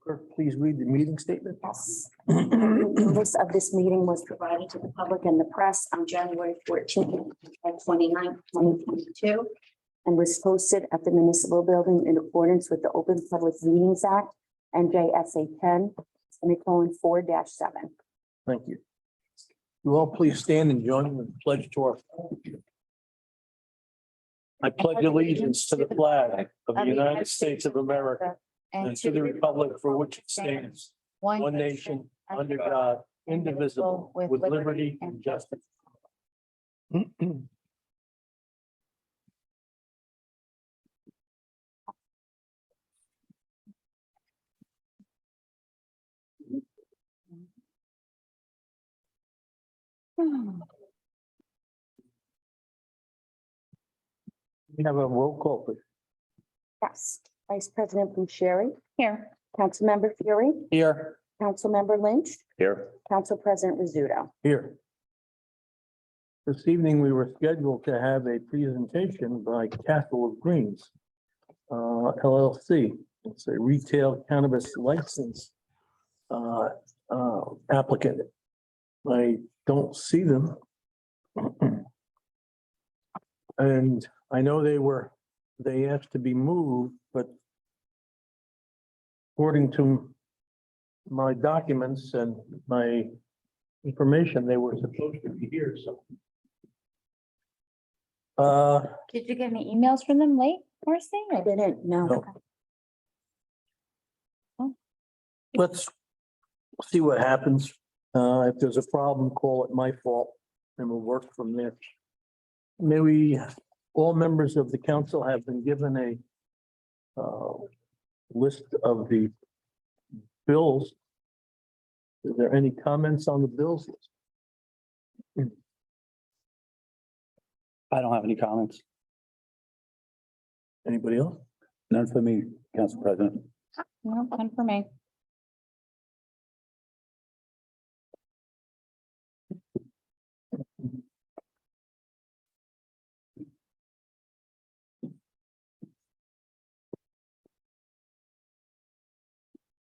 Clerk, please read the meeting statement. Yes. Notice of this meeting was provided to the public and the press on January 14th and 29th, 2022, and was posted at the municipal building in accordance with the Open Public Meetings Act, NJSA 10:4-7. Thank you. You all please stand and join me in the pledge to our flag. I pledge allegiance to the flag of the United States of America and to the republic for which it stands, one nation, under God, indivisible, with liberty and justice. We have a roll call, please. Yes, Vice President Bucieri, Here. Councilmember Fury, Here. Councilmember Lynch, Here. Council President Rizzuto. Here. This evening, we were scheduled to have a presentation by Castle of Greens, LLC. It's a retail cannabis license applicant. I don't see them. And I know they asked to be moved, but according to my documents and my information, they were supposed to be here, so. Did you get any emails from them late, Marcy? I didn't know. No. Let's see what happens. If there's a problem, call it my fault, and we'll work from there. All members of the council have been given a list of the bills. Is there any comments on the bills? I don't have any comments. Anybody else? None for me, Council President. No, none for me.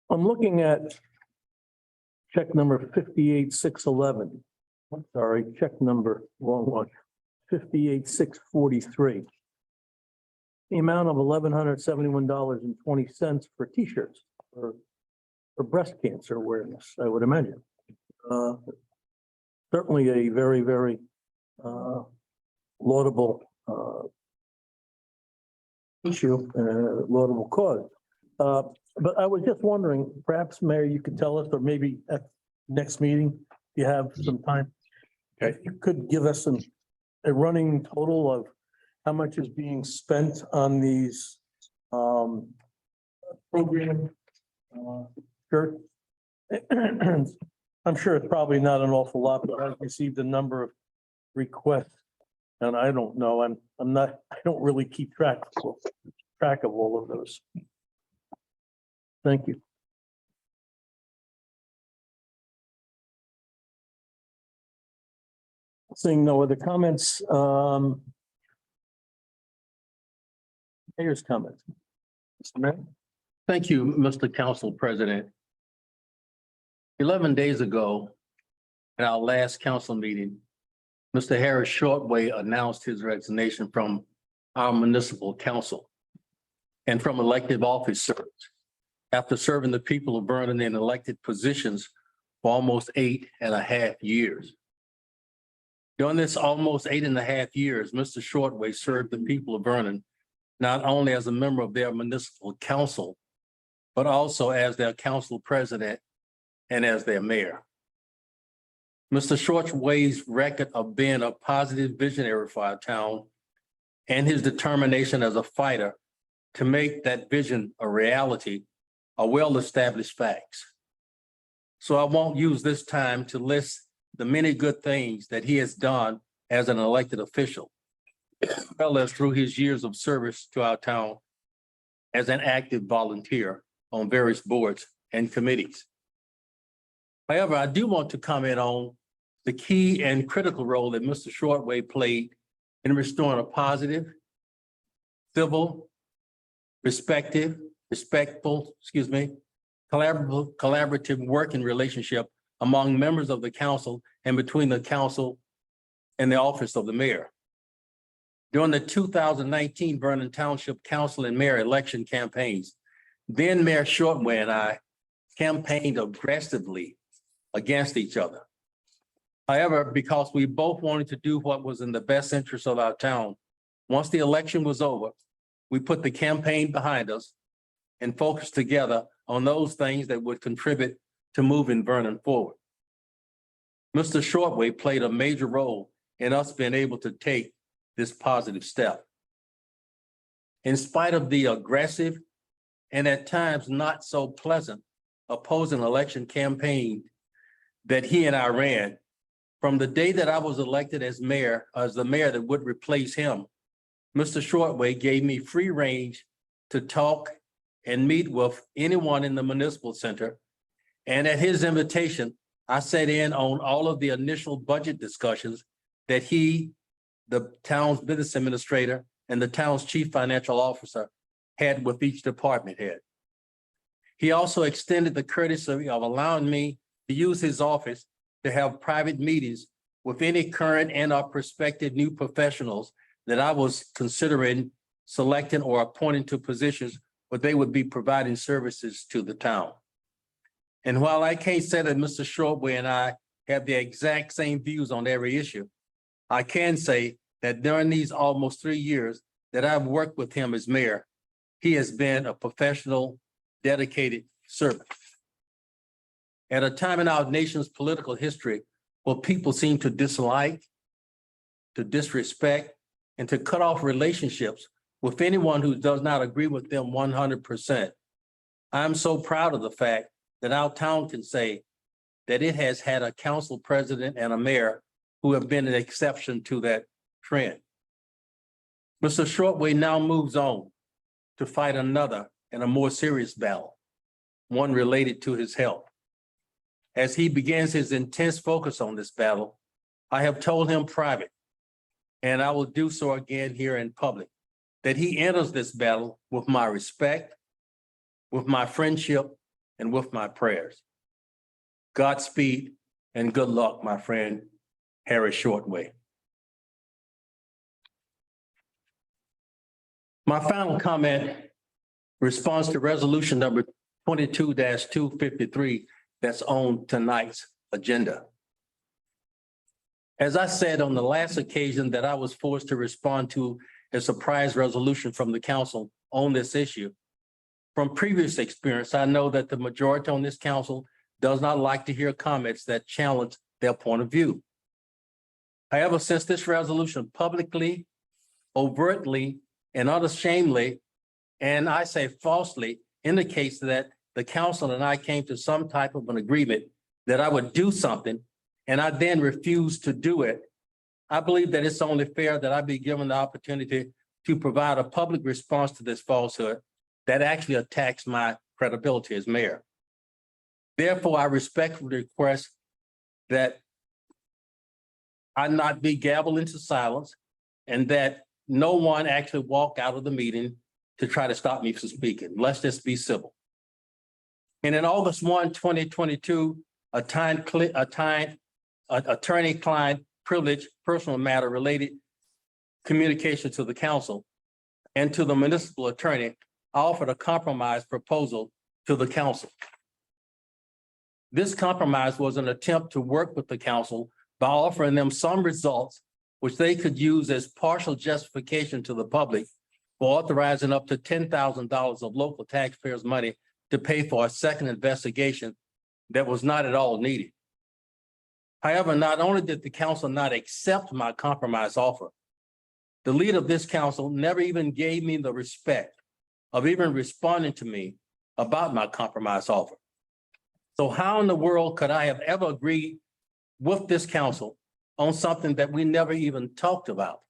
I'm looking at check number 58,611. I'm sorry, check number, wrong one, 58,643. The amount of $1,171.20 for T-shirts for breast cancer awareness, I would imagine. Certainly a very, very laudable issue, laudable cause. But I was just wondering, perhaps, Mayor, you could tell us, or maybe at next meeting, you have some time. Okay, you could give us a running total of how much is being spent on these program shirts. I'm sure it's probably not an awful lot, but I've received a number of requests. And I don't know, I don't really keep track of all of those. Thank you. Seeing no other comments, mayor's comments. Mr. Mayor? Thank you, Mr. Council President. 11 days ago, at our last council meeting, Mr. Harris Shortway announced his resignation from our municipal council and from elected officers after serving the people of Vernon in elected positions for almost 8.5 years. During this almost 8.5 years, Mr. Shortway served the people of Vernon not only as a member of their municipal council, but also as their council president and as their mayor. Mr. Shortway's record of being a positive visionary for our town and his determination as a fighter to make that vision a reality are well-established facts. So I won't use this time to list the many good things that he has done as an elected official, as well as through his years of service to our town as an active volunteer on various boards and committees. However, I do want to comment on the key and critical role that Mr. Shortway played in restoring a positive, civil, respectful, respectful, collaborative working relationship among members of the council and between the council and the office of the mayor. During the 2019 Vernon Township Council and Mayor election campaigns, then Mayor Shortway and I campaigned aggressively against each other. However, because we both wanted to do what was in the best interest of our town, once the election was over, we put the campaign behind us and focused together on those things that would contribute to moving Vernon forward. Mr. Shortway played a major role in us being able to take this positive step. In spite of the aggressive and at times not so pleasant opposing election campaign that he and I ran, from the day that I was elected as the mayor that would replace him, Mr. Shortway gave me free range to talk and meet with anyone in the municipal center. And at his invitation, I sat in on all of the initial budget discussions that he, the town's business administrator, and the town's chief financial officer had with each department head. He also extended the courtesy of allowing me to use his office to have private meetings with any current and or prospective new professionals that I was considering selecting or appointing to positions where they would be providing services to the town. And while I can't say that Mr. Shortway and I have the exact same views on every issue, I can say that during these almost 3 years that I've worked with him as mayor, he has been a professional, dedicated servant. At a time in our nation's political history where people seem to dislike, to disrespect, and to cut off relationships with anyone who does not agree with them 100%, I'm so proud of the fact that our town can say that it has had a council president and a mayor who have been an exception to that trend. Mr. Shortway now moves on to fight another and a more serious battle, one related to his health. As he begins his intense focus on this battle, I have told him private, and I will do so again here in public, that he enters this battle with my respect, with my friendship, and with my prayers. Godspeed and good luck, my friend, Harry Shortway. My final comment responds to resolution number 22-253 that's on tonight's agenda. As I said on the last occasion that I was forced to respond to a surprise resolution from the council on this issue, from previous experience, I know that the majority on this council does not like to hear comments that challenge their point of view. However, since this resolution publicly, overtly, and unashamedly, and I say falsely, indicates that the council and I came to some type of an agreement that I would do something, and I then refused to do it, I believe that it's only fair that I be given the opportunity to provide a public response to this falsehood that actually attacks my credibility as mayor. Therefore, I respectfully request that I not be gabbled into silence and that no one actually walk out of the meeting to try to stop me from speaking. Let's just be civil. And in August 1, 2022, attorney-client privilege personal matter related communication to the council and to the municipal attorney, I offered a compromise proposal to the council. This compromise was an attempt to work with the council by offering them some results which they could use as partial justification to the public for authorizing up to $10,000 of local taxpayers' money to pay for a second investigation that was not at all needed. However, not only did the council not accept my compromise offer, the leader of this council never even gave me the respect of even responding to me about my compromise offer. So how in the world could I have ever agreed with this council on something that we never even talked about?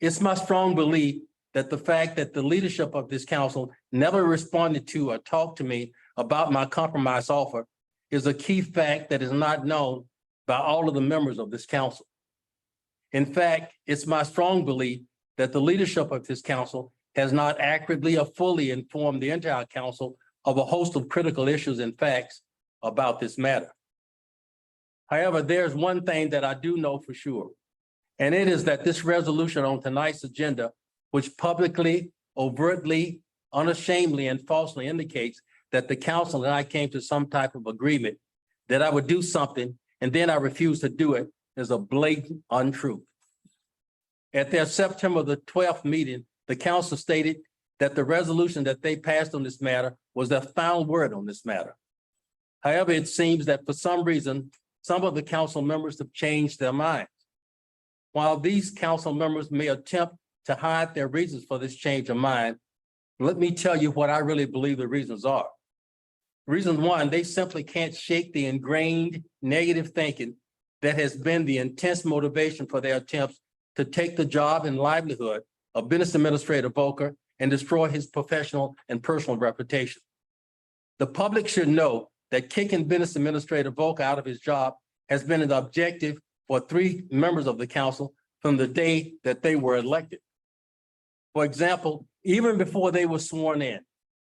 It's my strong belief that the fact that the leadership of this council never responded to or talked to me about my compromise offer is a key fact that is not known by all of the members of this council. In fact, it's my strong belief that the leadership of this council has not accurately or fully informed the entire council of a host of critical issues and facts about this matter. However, there's one thing that I do know for sure, and it is that this resolution on tonight's agenda, which publicly, overtly, unashamedly, and falsely indicates that the council and I came to some type of agreement that I would do something and then I refused to do it, is a blatant untruth. At their September the 12th meeting, the council stated that the resolution that they passed on this matter was their final word on this matter. However, it seems that for some reason, some of the council members have changed their minds. While these council members may attempt to hide their reasons for this change of mind, let me tell you what I really believe the reasons are. Reason one, they simply can't shake the ingrained negative thinking that has been the intense motivation for their attempts to take the job and livelihood of Business Administrator Volker and destroy his professional and personal reputation. The public should know that kicking Business Administrator Volker out of his job has been an objective for 3 members of the council from the day that they were elected. For example, even before they were sworn in,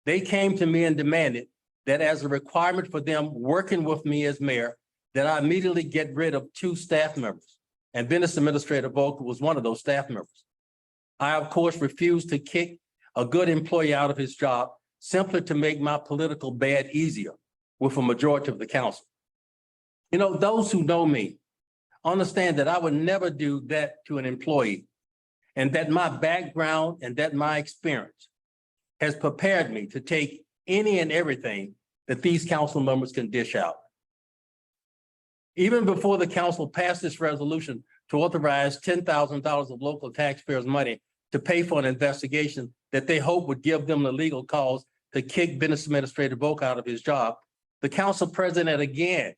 they came to me and demanded that as a requirement for them working with me as mayor, that I immediately get rid of 2 staff members. And Business Administrator Volker was one of those staff members. I, of course, refused to kick a good employee out of his job simply to make my political bad easier with a majority of the council. You know, those who know me understand that I would never do that to an employee, and that my background and that my experience has prepared me to take any and everything that these council members can dish out. Even before the council passed this resolution to authorize $10,000 of local taxpayers' money to pay for an investigation that they hope would give them the legal cause to kick Business Administrator Volker out of his job, the council president again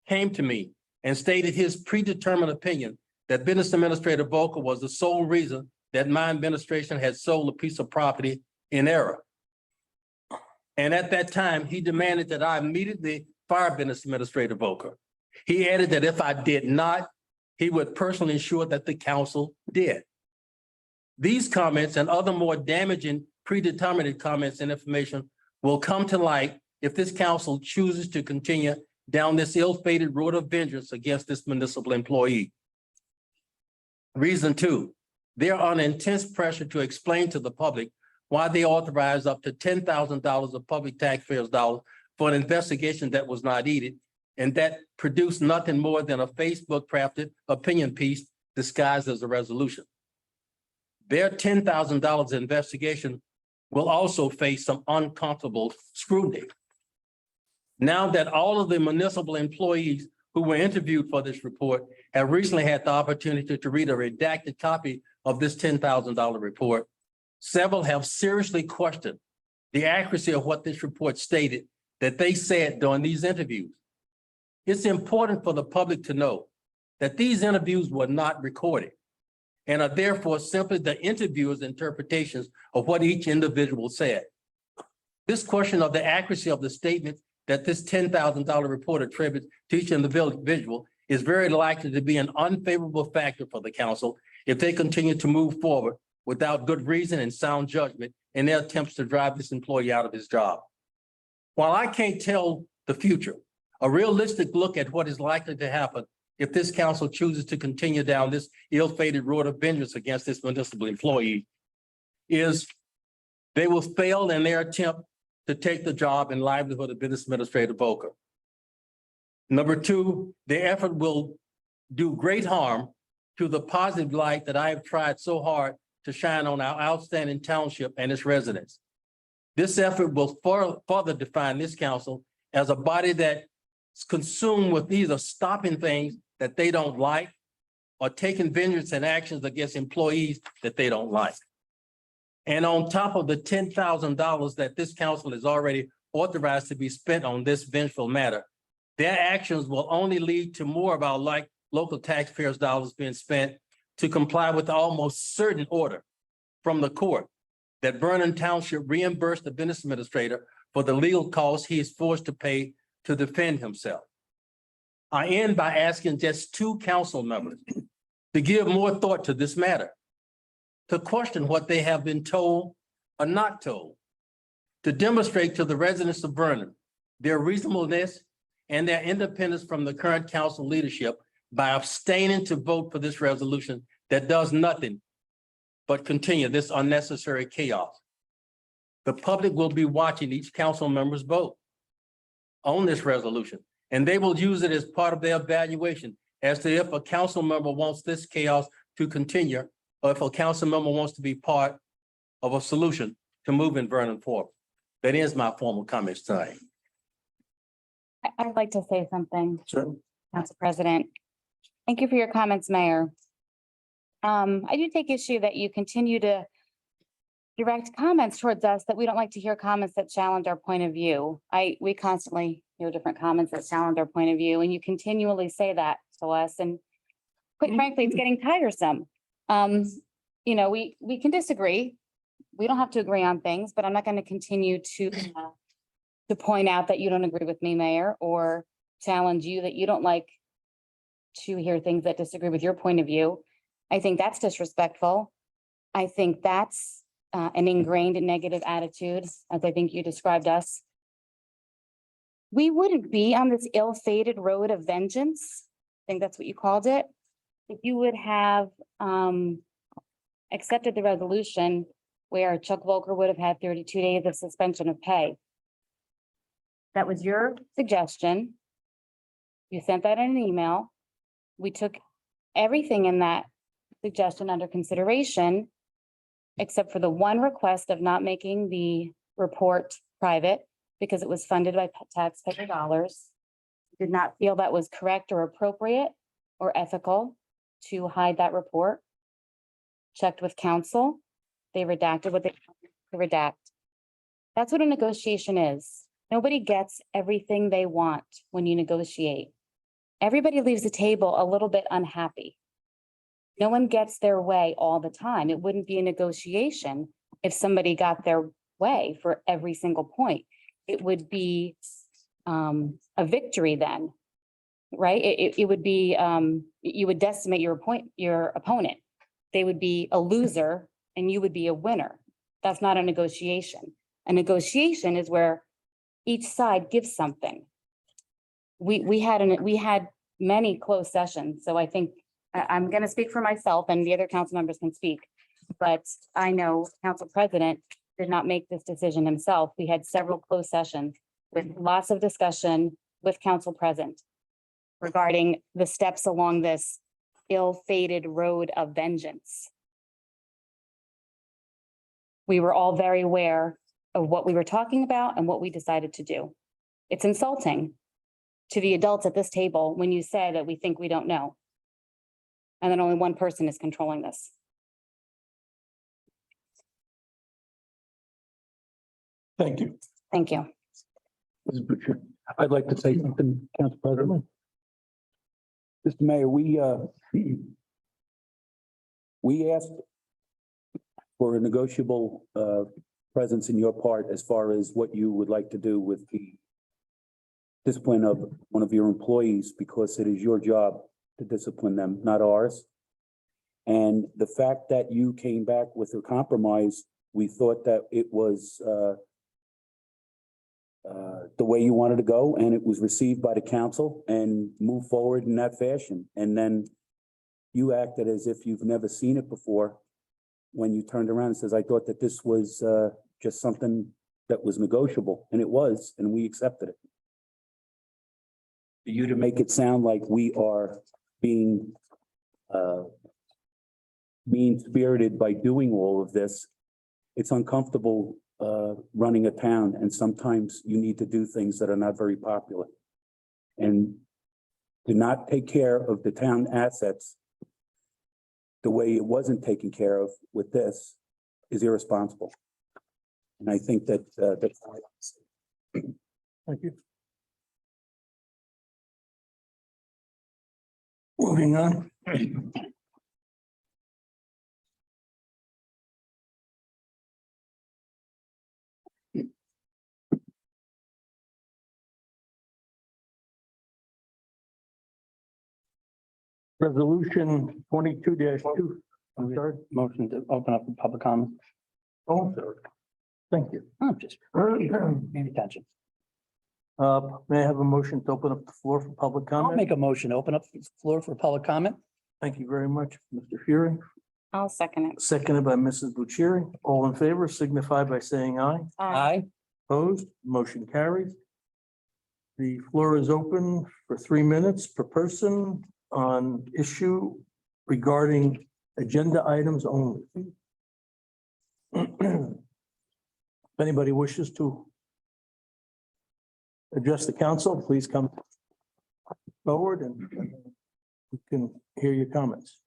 came to me and stated his predetermined opinion that Business Administrator Volker was the sole reason that my administration had sold a piece of property in error. And at that time, he demanded that I immediately fire Business Administrator Volker. He added that if I did not, he would personally ensure that the council did. These comments and other more damaging predetermined comments and information will come to light if this council chooses to continue down this ill-fated road of vengeance against this municipal employee. Reason 2, they're under intense pressure to explain to the public why they authorized up to $10,000 of public taxpayers' dollars for an investigation that was not needed and that produced nothing more than a Facebook-crafted opinion piece disguised as a resolution. Their $10,000 investigation will also face some uncomfortable scrutiny. Now that all of the municipal employees who were interviewed for this report have recently had the opportunity to read a redacted copy of this $10,000 report, several have seriously questioned the accuracy of what this report stated that they said during these interviews. It's important for the public to know that these interviews were not recorded and are therefore simply the interviewer's interpretations of what each individual said. This question of the accuracy of the statement that this $10,000 report attributes to each individual is very likely to be an unfavorable factor for the council if they continue to move forward without good reason and sound judgment in their attempts to drive this employee out of his job. While I can't tell the future, a realistic look at what is likely to happen if this council chooses to continue down this ill-fated road of vengeance against this municipal employee is they will fail in their attempt to take the job and livelihood of Business Administrator Volker. Number 2, their effort will do great harm to the positive light that I have tried so hard to shine on our outstanding township and its residents. This effort will further define this council as a body that is consumed with either stopping things that they don't like or taking vengeance and actions against employees that they don't like. And on top of the $10,000 that this council has already authorized to be spent on this vengeful matter, their actions will only lead to more of our local taxpayers' dollars being spent to comply with the almost certain order from the court that Vernon Township reimburse the business administrator for the legal costs he is forced to pay to defend himself. I end by asking just 2 council members to give more thought to this matter. to question what they have been told or not told, to demonstrate to the residents of Vernon their reasonableness and their independence from the current council leadership by abstaining to vote for this resolution that does nothing but continue this unnecessary chaos. The public will be watching each council member's vote on this resolution, and they will use it as part of their evaluation as to if a council member wants this chaos to continue, or if a council member wants to be part of a solution to moving Vernon forward. That is my formal comments tonight. I'd like to say something, Certainly. Council President. Thank you for your comments, Mayor. I do take issue that you continue to direct comments towards us that we don't like to hear comments that challenge our point of view. We constantly hear different comments that challenge our point of view, and you continually say that to us, and quite frankly, it's getting tiresome. You know, we can disagree. We don't have to agree on things, but I'm not going to continue to point out that you don't agree with me, Mayor, or challenge you that you don't like to hear things that disagree with your point of view. I think that's disrespectful. I think that's an ingrained negative attitude, as I think you described us. We wouldn't be on this ill-fated road of vengeance. I think that's what you called it. If you would have accepted the resolution where Chuck Volker would have had 32 days of suspension of pay. That was your suggestion. You sent that in an email. We took everything in that suggestion under consideration, except for the one request of not making the report private because it was funded by taxpayer dollars. Did not feel that was correct or appropriate or ethical to hide that report. Checked with counsel. They redacted what they redact. That's what a negotiation is. Nobody gets everything they want when you negotiate. Everybody leaves the table a little bit unhappy. No one gets their way all the time. It wouldn't be a negotiation if somebody got their way for every single point. It would be a victory then, right? It would be, you would decimate your opponent. They would be a loser and you would be a winner. That's not a negotiation. A negotiation is where each side gives something. We had many closed sessions, so I think I'm going to speak for myself and the other council members can speak. But I know Council President did not make this decision himself. We had several closed sessions with lots of discussion with council present regarding the steps along this ill-fated road of vengeance. We were all very aware of what we were talking about and what we decided to do. It's insulting to the adults at this table when you say that we think we don't know. And then only one person is controlling this. Thank you. Thank you. Mrs. Butcher, I'd like to say something, Council President. Mr. Mayor, we asked for a negotiable presence in your part as far as what you would like to do with the discipline of one of your employees, because it is your job to discipline them, not ours. And the fact that you came back with a compromise, we thought that it was the way you wanted to go, and it was received by the council and moved forward in that fashion. And then you acted as if you've never seen it before when you turned around and says, I thought that this was just something that was negotiable, and it was, and we accepted it. For you to make it sound like we are being mean-spirited by doing all of this, it's uncomfortable running a town, and sometimes you need to do things that are not very popular. And to not take care of the town assets the way it wasn't taken care of with this is irresponsible. And I think that that's. Thank you. Moving on. Resolution 22-2 I'm sorry. Motion to open up the public comment. Oh, I'm sorry. Thank you. Oh, just paying attention. May I have a motion to open up the floor for public I'll comment? make a motion, to open up the floor for public comment. Thank you very much, Mr. Fury. I'll second it. Seconded by Mrs. Bucieri. All in favor signify by saying aye. Aye. Opposed, motion carries. The floor is open for 3 minutes per person on issue regarding agenda items only. If anybody wishes to address the council, please come forward and we can hear your comments.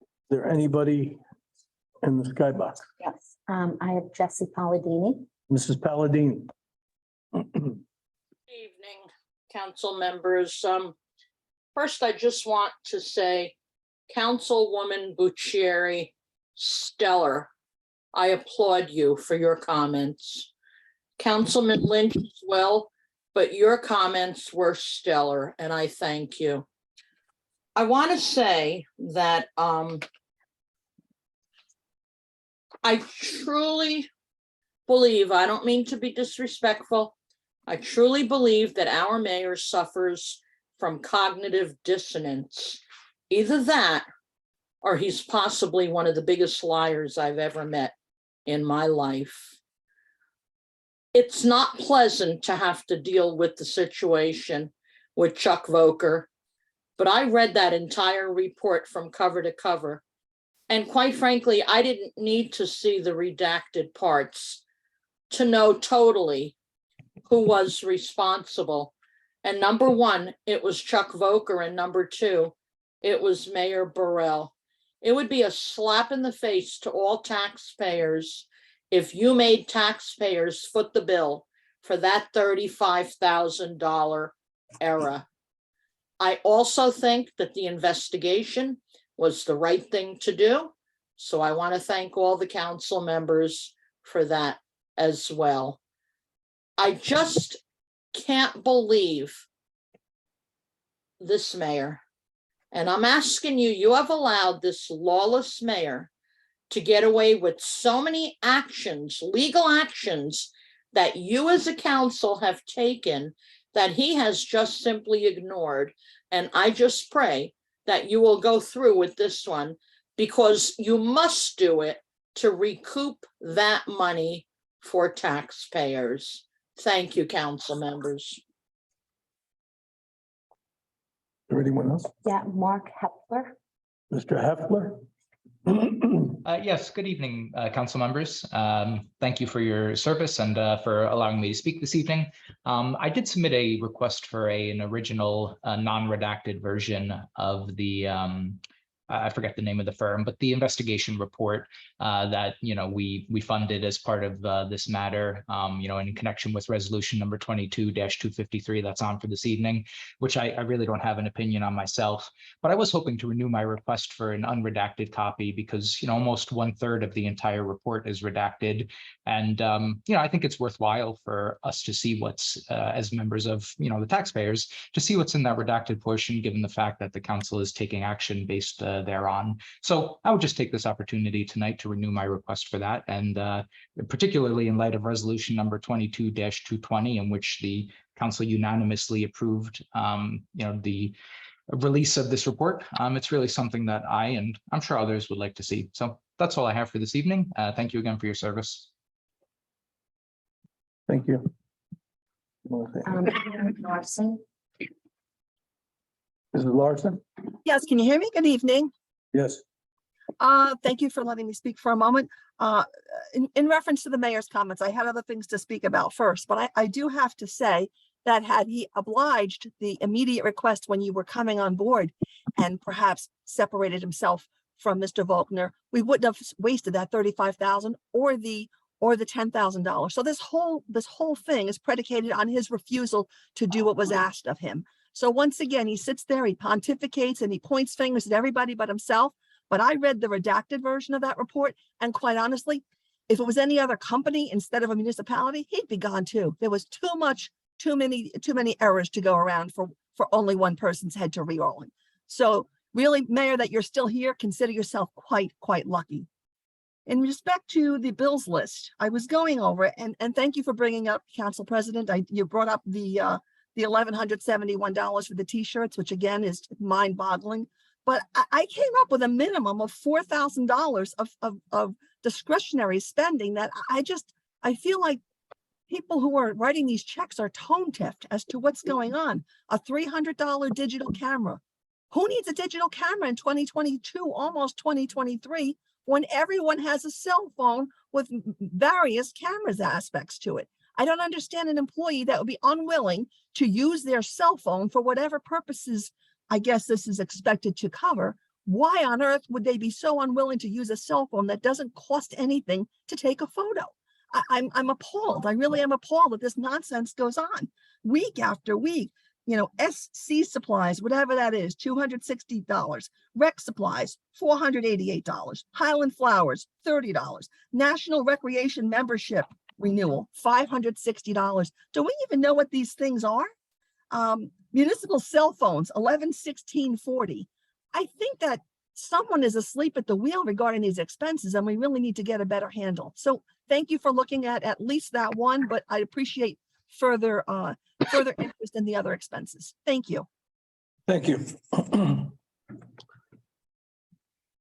Is there anybody in the skybox? Yes, I have Jesse Palladini. Mrs. Palladini. Evening, council members. First, I just want to say, Councilwoman Bucieri, stellar. I applaud you for your comments. Councilman Lynch as well, but your comments were stellar, and I thank you. I want to say that I truly believe, I don't mean to be disrespectful, I truly believe that our mayor suffers from cognitive dissonance. Either that, or he's possibly one of the biggest liars I've ever met in my life. It's not pleasant to have to deal with the situation with Chuck Volker, but I read that entire report from cover to cover. And quite frankly, I didn't need to see the redacted parts to know totally who was responsible. And number one, it was Chuck Volker, and number two, it was Mayor Burrell. It would be a slap in the face to all taxpayers if you made taxpayers foot the bill for that $35,000 error. I also think that the investigation was the right thing to do. So I want to thank all the council members for that as well. I just can't believe this mayor. And I'm asking you, you have allowed this lawless mayor to get away with so many actions, legal actions, that you as a council have taken that he has just simply ignored. And I just pray that you will go through with this one, because you must do it to recoup that money for taxpayers. Thank you, council members. Is there anyone else? Yeah, Mark Hepler. Mr. Heffler? Yes, good evening, council members. Thank you for your service and for allowing me to speak this evening. I did submit a request for an original non-redacted version of the I forget the name of the firm, but the investigation report that we funded as part of this matter, in connection with resolution number 22-253 that's on for this evening, which I really don't have an opinion on myself. But I was hoping to renew my request for an unredacted copy because almost 1/3 of the entire report is redacted, and I think it's worthwhile for us to see what's as members of the taxpayers to see what's in that redacted portion, given the fact that the council is taking action based thereon. So I would just take this opportunity tonight to renew my request for that, and particularly in light of resolution number 22-220, in which the council unanimously approved the release of this report. It's really something that I, and I'm sure others, would like to see. So that's all I have for this evening. Thank you again for your service. Thank you. Larson. Mrs. Larson? Yes, can you hear me? Good evening. Yes. Thank you for letting me speak for a moment. In reference to the mayor's comments, I had other things to speak about first, but I do have to say that had he obliged the immediate request when you were coming on board and perhaps separated himself from Mr. Volkner, we wouldn't have wasted that $35,000 or the $10,000. So this whole thing is predicated on his refusal to do what was asked of him. So once again, he sits there, he pontificates, and he points fingers at everybody but himself. But I read the redacted version of that report, and quite honestly, if it was any other company instead of a municipality, he'd be gone too. There was too many errors to go around for only one person's head to re-rolling. So really, Mayor, that you're still here, consider yourself quite lucky. In respect to the bills list, I was going over it, and thank you for bringing up, Council President. You brought up the $1,171 for the t-shirts, which again is mind-boggling. But I came up with a minimum of $4,000 of discretionary spending that I feel like people who are writing these checks are tone-tipped as to what's going on. A $300 digital camera. Who needs a digital camera in 2022, almost 2023, when everyone has a cell phone with various cameras aspects to it? I don't understand an employee that would be unwilling to use their cell phone for whatever purposes I guess this is expected to cover. Why on earth would they be so unwilling to use a cell phone that doesn't cost anything to take a photo? I'm appalled. I really am appalled that this nonsense goes on week after week. You know, SC supplies, whatever that is, $260. Rec supplies, $488. Highland Flowers, $30. National Recreation membership renewal, $560. Do we even know what these things are? Municipal cell phones, $1116.40. I think that someone is asleep at the wheel regarding these expenses, and we really need to get a better handle. So thank you for looking at least that one, but I appreciate further interest in the other expenses. Thank you. Thank you. Is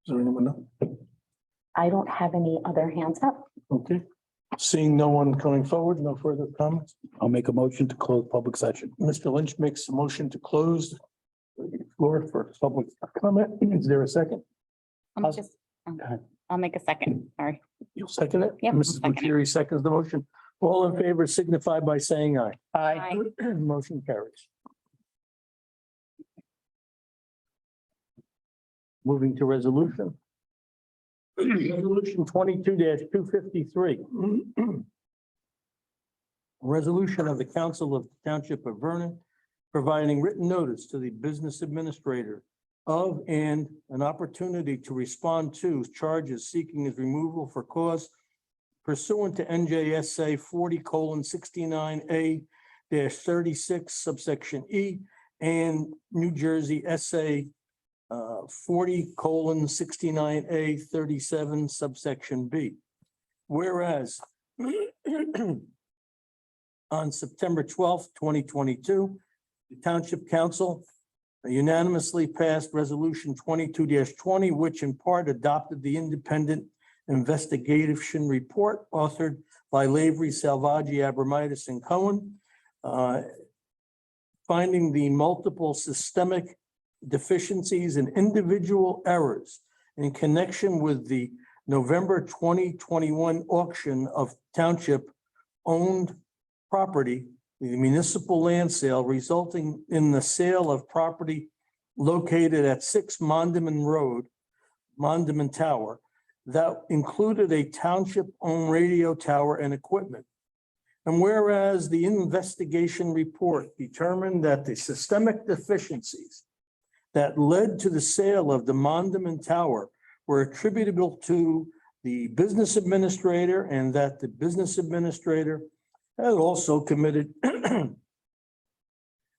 there anyone else? I don't have any other hands up. Okay. Seeing no one coming forward, no further comments. I'll make a motion to close public session. Mr. Lynch makes a motion to close the floor for public comment. Is there a second? I'll make a second, sorry. You'll second it? Yep, I'll Mrs. second it. Bucieri seconds the motion. All in favor signify by saying aye. Aye. Motion carries. Moving to resolution. Resolution 22-253. Resolution of the Council of the Township of Vernon providing written notice to the business administrator of and an opportunity to respond to charges seeking his removal for cause pursuant to NJSA 40:69A-36 subsection E and New Jersey SA 40:69A-37 subsection B. Whereas on September 12th, 2022, the Township Council unanimously passed Resolution 22-20, which in part adopted the independent investigation report authored by Lavery, Salvaggi, Abramitis, and Cohen, finding the multiple systemic deficiencies and individual errors in connection with the November 2021 auction of township-owned property, the municipal land sale, resulting in the sale of property located at 6 Mondamin Road, Mondamin Tower, that included a township-owned radio tower and equipment. And whereas the investigation report determined that the systemic deficiencies that led to the sale of the Mondamin Tower were attributable to the business administrator, and that the business administrator had also committed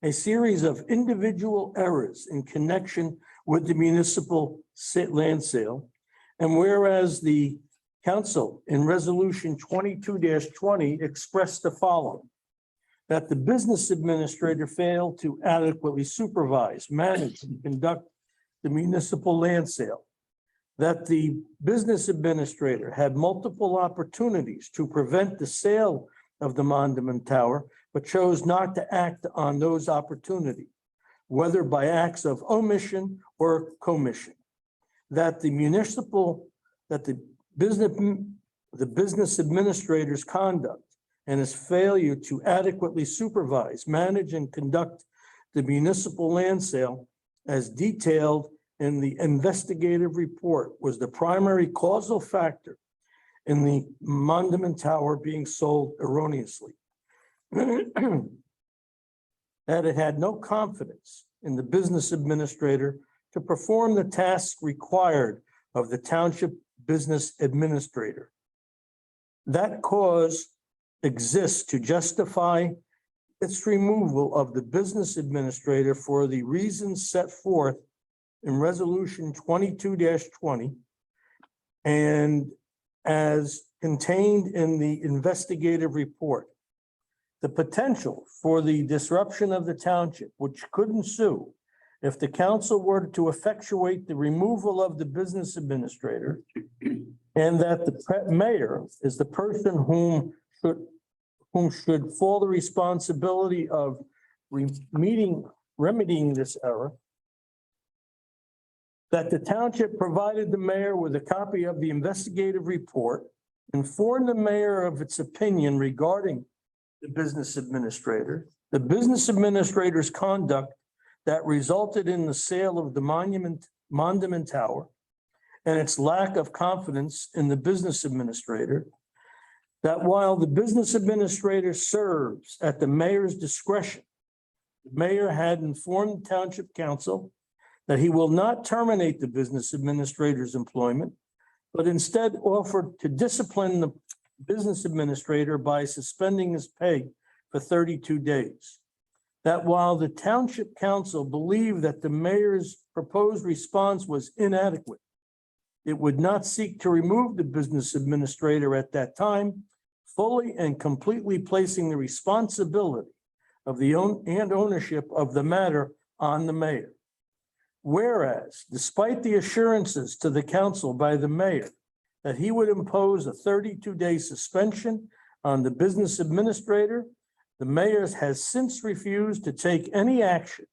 a series of individual errors in connection with the municipal land sale. And whereas the council in resolution 22-20 expressed the following: that the business administrator failed to adequately supervise, manage, and conduct the municipal land sale, that the business administrator had multiple opportunities to prevent the sale of the Mondamin Tower, but chose not to act on those opportunities, whether by acts of omission or commission, that the business administrator's conduct and his failure to adequately supervise, manage, and conduct the municipal land sale as detailed in the investigative report was the primary causal factor in the Mondamin Tower being sold erroneously. That it had no confidence in the business administrator to perform the tasks required of the township business administrator. That cause exists to justify its removal of the business administrator for the reasons set forth in resolution 22-20 and as contained in the investigative report. The potential for the disruption of the township, which could ensue if the council were to effectuate the removal of the business administrator, and that the mayor is the person whom should fall the responsibility of remedying this error, that the township provided the mayor with a copy of the investigative report, informed the mayor of its opinion regarding the business administrator's conduct that resulted in the sale of the Monument Tower, and its lack of confidence in the business administrator, that while the business administrator serves at the mayor's discretion, the mayor had informed township council that he will not terminate the business administrator's employment, but instead offered to discipline the business administrator by suspending his pay for 32 days. That while the township council believed that the mayor's proposed response was inadequate, it would not seek to remove the business administrator at that time, fully and completely placing the responsibility of the ownership of the matter on the mayor. Whereas, despite the assurances to the council by the mayor that he would impose a 32-day suspension on the business administrator, the mayor has since refused to take any action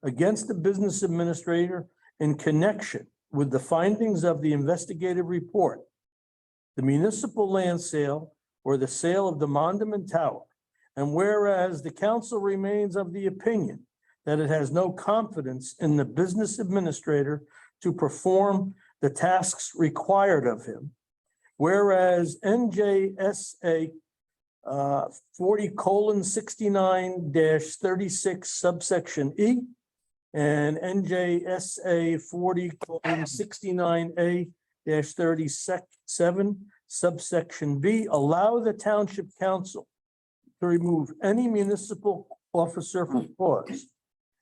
against the business administrator in connection with the findings of the investigative report, the municipal land sale, or the sale of the Monument Tower. And whereas the council remains of the opinion that it has no confidence in the business administrator to perform the tasks required of him, whereas NJSA 40:69-36 subsection E and NJSA 40:69A-37 subsection B allow the township council to remove any municipal officer from cause.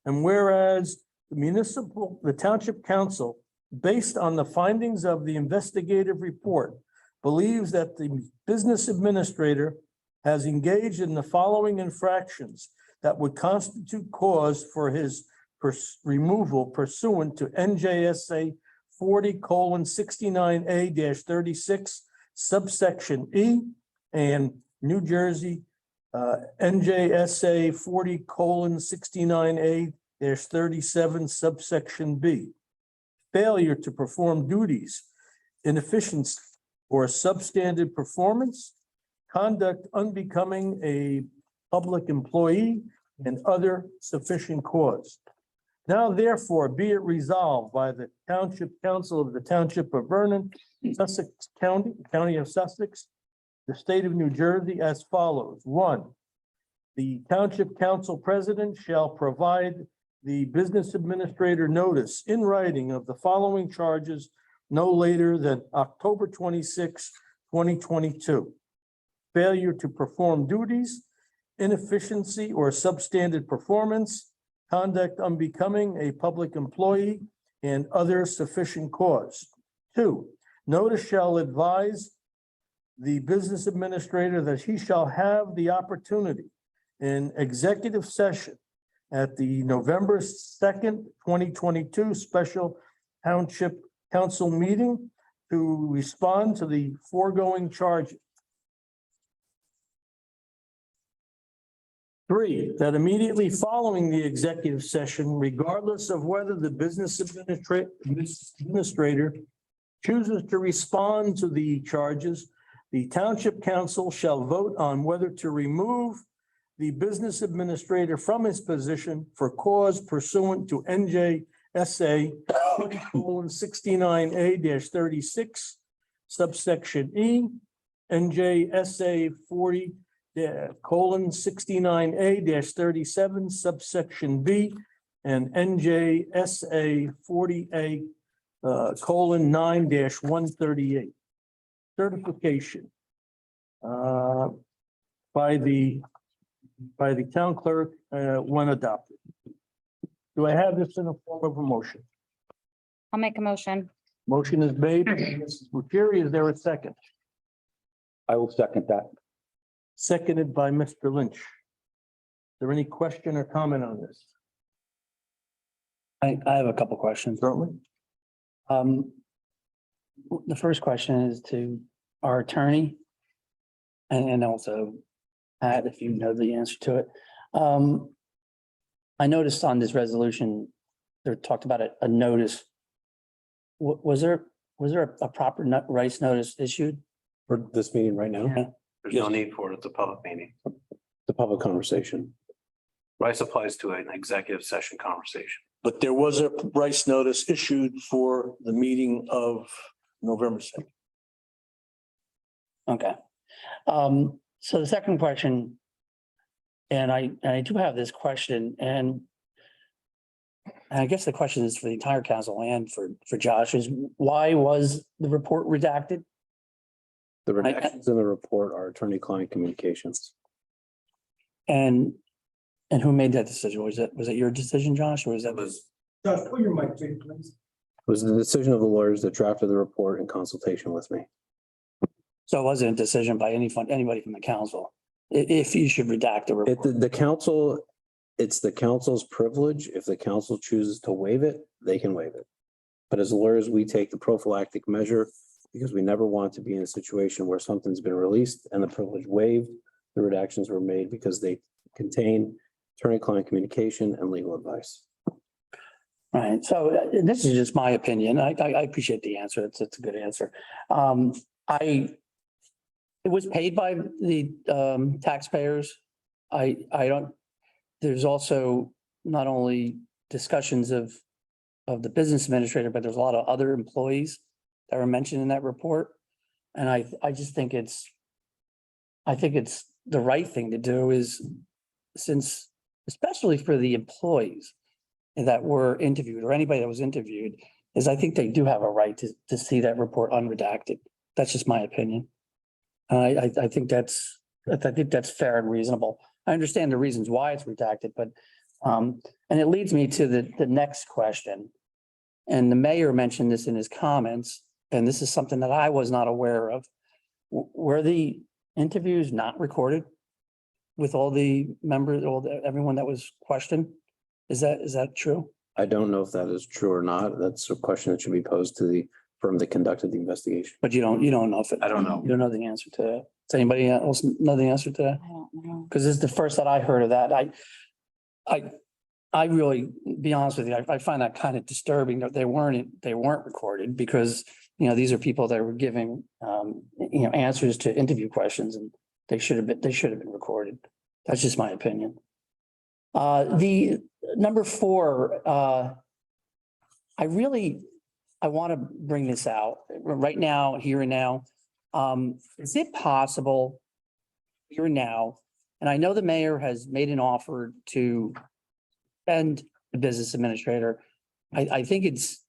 And whereas the township council, based on the findings of the investigative report, believes that the business administrator has engaged in the following infractions that would constitute cause for his removal pursuant to NJSA 40:69A-36 subsection E and New Jersey NJSA 40:69A-37 subsection B. Failure to perform duties, inefficiency, or substandard performance, conduct unbecoming a public employee, and other sufficient cause. Now therefore be it resolved by the Township Council of the Township of Vernon, Sussex County, County of Sussex, the State of New Jersey as follows. 1, the Township Council President shall provide the business administrator notice in writing of the following charges no later than October 26, 2022. Failure to perform duties, inefficiency or substandard performance, conduct unbecoming a public employee, and other sufficient cause. 2, notice shall advise the business administrator that he shall have the opportunity in executive session at the November 2nd, 2022 special Township Council meeting to respond to the foregoing charges. 3, that immediately following the executive session, regardless of whether the business administrator chooses to respond to the charges, the Township Council shall vote on whether to remove the business administrator from his position for cause pursuant to NJSA 40:69A-36 subsection E, NJSA 40:69A-37 subsection B, and NJSA 40:9-138. Certification by the town clerk when adopted. Do I have this in a form of a motion? I'll make a motion. Motion is made. Mrs. Lettieri, is there a second? I will second that. Seconded by Mr. Lynch. Is there any question or comment on this? I have a couple questions. Certainly. The first question is to our attorney. And also, Pat, if you know the answer to it. I noticed on this resolution, there talked about a notice. Was there a proper rights notice issued? For this meeting right now, Yeah. there's no need for it. It's a public meeting. The public conversation. Rice applies to an executive session conversation. But there was a rights notice issued for the meeting of November 2nd. Okay. So the second question, and I do have this question, and I guess the question is for the entire council and for Josh, is why was the report redacted? The redactions in the report are attorney-client communications. And who made that decision? Was it your decision, Josh, or was that? It was Josh, put your mic, please. It was the decision of the lawyers that drafted the report in consultation with me. So it wasn't a decision by anybody from the council, if you should redact the report. The council, it's the council's privilege. If the council chooses to waive it, they can waive it. But as lawyers, we take the prophylactic measure because we never want to be in a situation where something's been released and the privilege waived. The redactions were made because they contain attorney-client communication and legal advice. Right, so this is just my opinion. I appreciate the answer. It's a good answer. It was paid by the taxpayers. There's also not only discussions of the business administrator, but there's a lot of other employees that were mentioned in that report. And I just think it's the right thing to do is, since, especially for the employees that were interviewed or anybody that was interviewed, is I think they do have a right to see that report unredacted. That's just my opinion. I think that's fair and reasonable. I understand the reasons why it's redacted, but and it leads me to the next question. And the mayor mentioned this in his comments, and this is something that I was not aware of. Were the interviews not recorded with all the members, everyone that was questioned? Is that true? I don't know if that is true or not. That's a question that should be posed to the firm that conducted the investigation. But you don't know if it. I don't know. You don't know the answer to that. Does anybody else know the answer to that? I don't know. Because this is the first that I heard of that. I really, be honest with you, I find that kind of disturbing that they weren't recorded, because, these are people that were giving, answers to interview questions, and they should have been recorded. That's just my opinion. The number 4, I want to bring this out right now, here and now. Is it possible here and now? And I know the mayor has made an offer to spend the business administrator. I think it's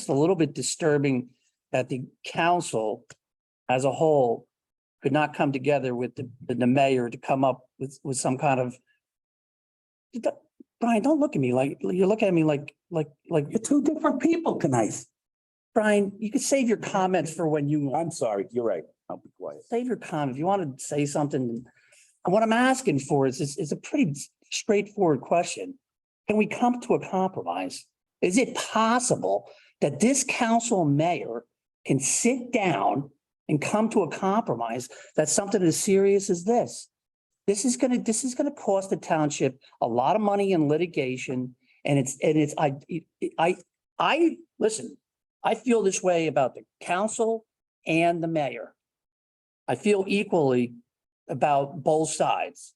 a little bit disturbing that the council as a whole could not come together with the mayor to come up with some kind of. Brian, don't look at me like you're looking at me like You're two different people tonight. Brian, you could save your comments for when you I'm sorry, you're right. I'll be quiet. save your comment. If you want to say something, what I'm asking for is a pretty straightforward question. Can we come to a compromise? Is it possible that this council mayor can sit down and come to a compromise that's something as serious as this? This is gonna cost the township a lot of money in litigation, and listen, I feel this way about the council and the mayor. I feel equally about both sides,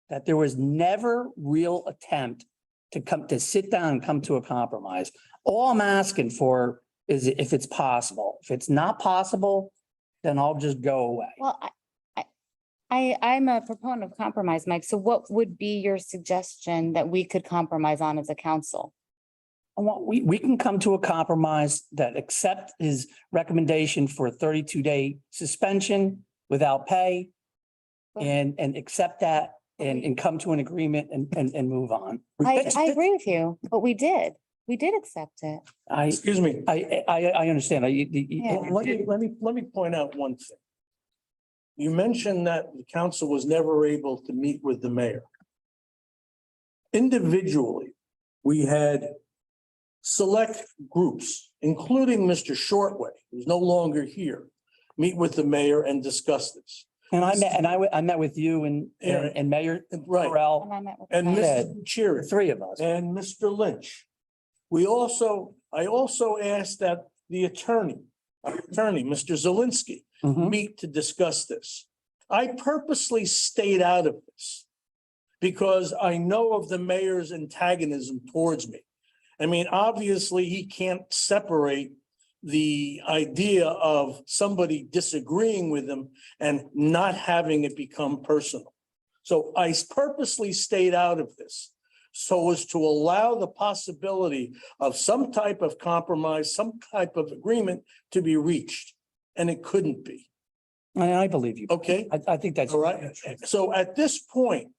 that there was never real attempt to sit down and come to a compromise. All I'm asking for is if it's possible. If it's not possible, then I'll just go away. Well, I'm a proponent of compromise, Mike. So what would be your suggestion that we could compromise on as a council? We can come to a compromise that accept his recommendation for a 32-day suspension without pay, and accept that and come to an agreement and move on. I agree with you, but we did We did accept it. Excuse me. I understand. Yeah. Let me point out one thing. You mentioned that the council was never able to meet with the mayor. Individually, we had select groups, including Mr. Shortway, who's no longer here, meet with the mayor and discuss this. And I met with you and Mayor Right. Burrell, And I met with. And the mayor. Mr. the Cheering. three of us. And Mr. Lynch. I also asked that the attorney, Mr. Zelinski, Mhm. meet to discuss this. I purposely stayed out of this because I know of the mayor's antagonism towards me. I mean, obviously, he can't separate the idea of somebody disagreeing with him and not having it become personal. So I purposely stayed out of this so as to allow the possibility of some type of compromise, some type of agreement to be reached. And it couldn't be, I believe you. okay? I think that's. All right, so at this point,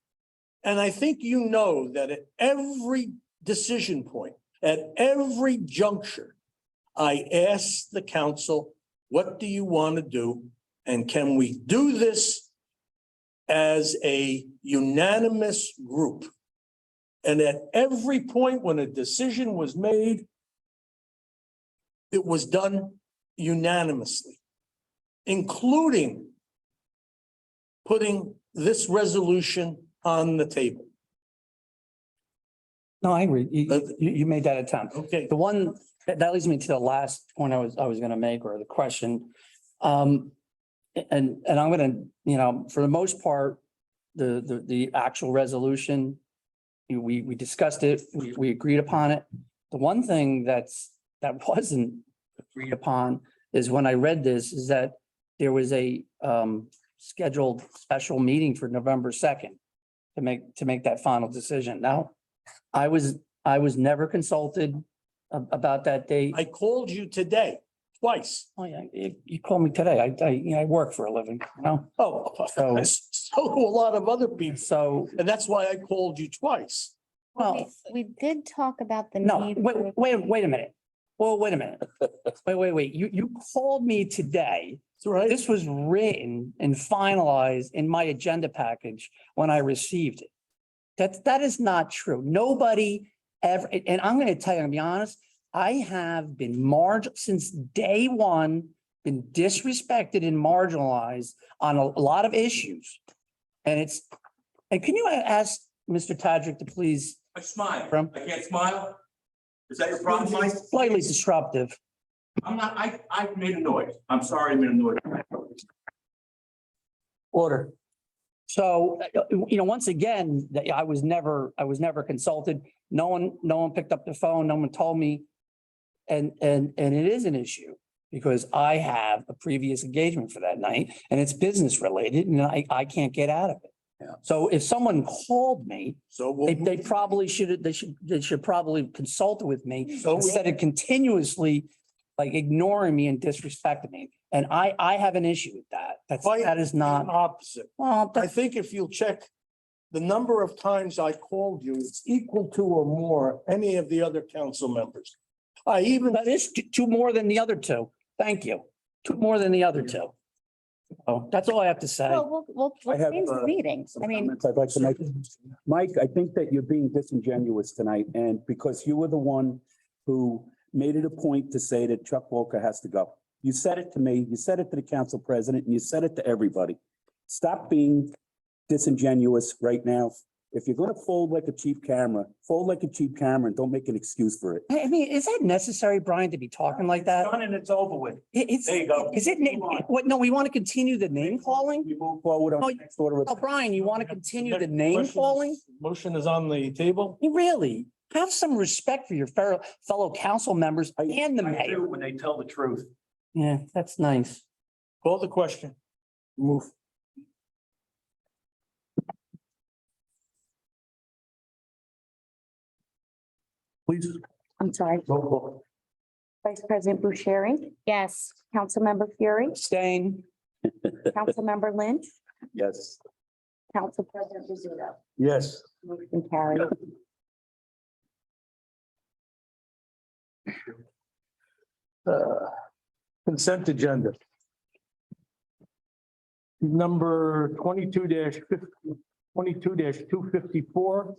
and I think you know that at every decision point, at every juncture, I ask the council, what do you want to do? And can we do this as a unanimous group? And at every point when a decision was made, it was done unanimously, including putting this resolution on the table. No, I agree. You made that attempt. Okay, The one, that leads me to the last point I was gonna make, or the question. And I'm gonna, for the most part, the actual resolution, we discussed it, we agreed upon it. The one thing that wasn't agreed upon is when I read this, is that there was a scheduled special meeting for November 2nd to make that final decision. Now, I was never consulted about that date. I called you today, twice. Oh, yeah, you called me today. I work for a living, you know? Oh, So- so do a lot of other people. So, And that's why I called you twice. well, We did talk about the no, need. wait a minute. Well, wait a minute. Wait. You called me today. That's right. This was written and finalized in my agenda package when I received it. That is not true. Nobody ever, and I'm gonna tell you, I'm gonna be honest, I have been since day one, been disrespected and marginalized on a lot of issues. And can you ask Mr. Tadrick to please, I smile. From- I can't smile. Is that your problem, Mike? slightly disruptive? I'm not, I made a noise. I'm sorry I made a noise. Order. So, once again, I was never consulted. No one picked up the phone. No one told me. And it is an issue because I have a previous engagement for that night and it's business related and I can't get out of it. Yeah. So if someone called me, So they probably should probably consult with me So we- instead of continuously like ignoring me and disrespecting me. And I have an issue with that. That is not, Opposite. well, I think if you'll check the number of times I called you, it's equal to or more any of the other council members. that is two more than the other two. Thank you. Two more than the other two. Oh, that's all I have to say. Well, we'll I have, change the meetings. I mean, Comments I'd like to make. Mike, I think that you're being disingenuous tonight, and because you were the one who made it a point to say that Chuck Walker has to go. You said it to me, you said it to the council president, and you said it to everybody. Stop being disingenuous right now. If you're gonna fold like a cheap camera, fold like a cheap camera and don't make an excuse for it. I mean, is that necessary, Brian, to be talking like that? Done and it's over with. It's, There you go. is it, what, no, we want to continue the name calling? We move forward on No, the next order of. Oh, Brian, you want to continue the name calling? Motion is on the table. Really? Have some respect for your fellow council members and the mayor. When they tell the truth. Yeah, that's nice. Call the question. Move. Please. I'm sorry, Roll call. Vice President Bucieri, yes, Councilmember Fury, Abstain. Councilmember Lynch, Yes. Council President Rizzuto. Yes. Motion carried. Consent agenda. Number 22-254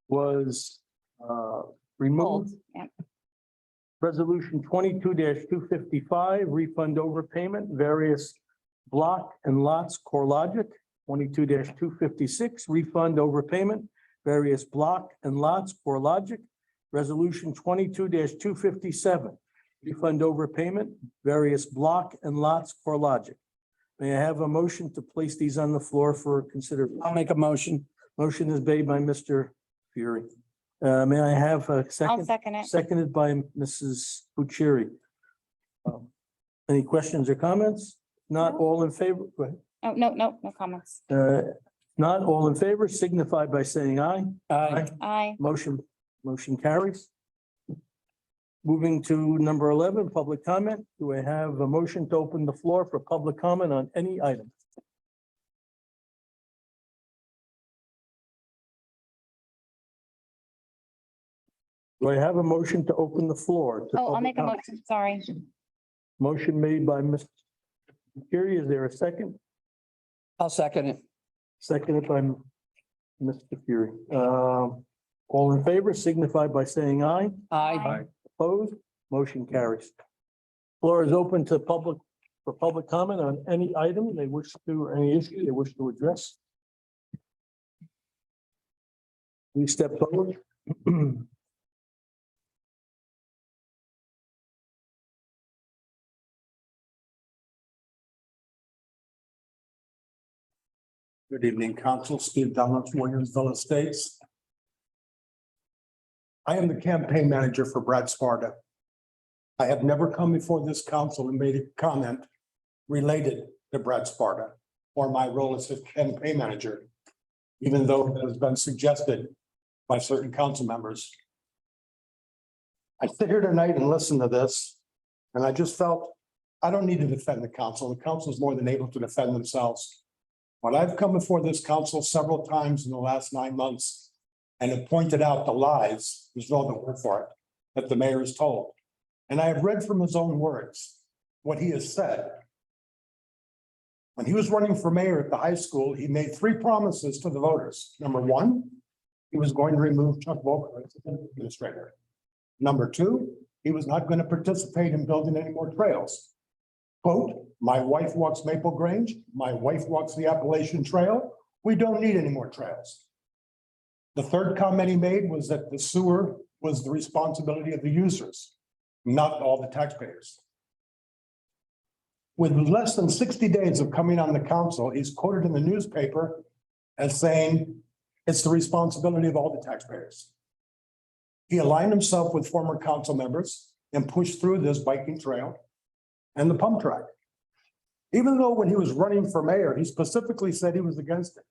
was removed. Yeah. Resolution 22-255, refund overpayment, various block and lots, CoreLogic. 22-256, refund overpayment, various block and lots, CoreLogic. Resolution 22-257, refund overpayment, various block and lots, CoreLogic. May I have a motion to place these on the floor for consideration? I'll make a motion. Motion is made by Mr. Fury. May I have a I'll second? second it. Seconded by Mrs. Bucieri. Any questions or comments? Not all in favor? Go ahead. Oh, no comments. Not all in favor, signify by saying aye. Aye. Aye. Motion carries. Moving to number 11, public comment. Do I have a motion to open the floor for public comment on any item? Do I have a motion to open the floor? to Oh, I'll public make a comment? motion, sorry. Motion made by Mr. Fury. Is there a second? I'll second it. Seconded by Mr. Fury. All in favor, signify by saying aye. Aye. Opposed, motion carries. Floor is open to public, for public comment on any item they wish to, or any issue they wish to address. Please step forward. Good evening, Council. Steve Donuts, Williamsville Estates. I am the campaign manager for Brad Sparta. I have never come before this council and made a comment related to Brad Sparta or my role as his campaign manager, even though it has been suggested by certain council members. I sit here tonight and listen to this, and I just felt I don't need to defend the council. The council is more than able to defend themselves. But I've come before this council several times in the last 9 months and have pointed out the lies, there's no other word for it, that the mayor has told. And I have read from his own words what he has said. When he was running for mayor at the high school, he made 3 promises to the voters. Number 1, he was going to remove Chuck Volker as administrator. Number 2, he was not going to participate in building any more trails. Quote, my wife walks Maple Grange, my wife walks the Appalachian Trail. We don't need any more trails. The third comment he made was that the sewer was the responsibility of the users, not all the taxpayers. With less than 60 days of coming on the council, he's quoted in the newspaper as saying it's the responsibility of all the taxpayers. He aligned himself with former council members and pushed through this biking trail and the pump track. Even though when he was running for mayor, he specifically said he was against it.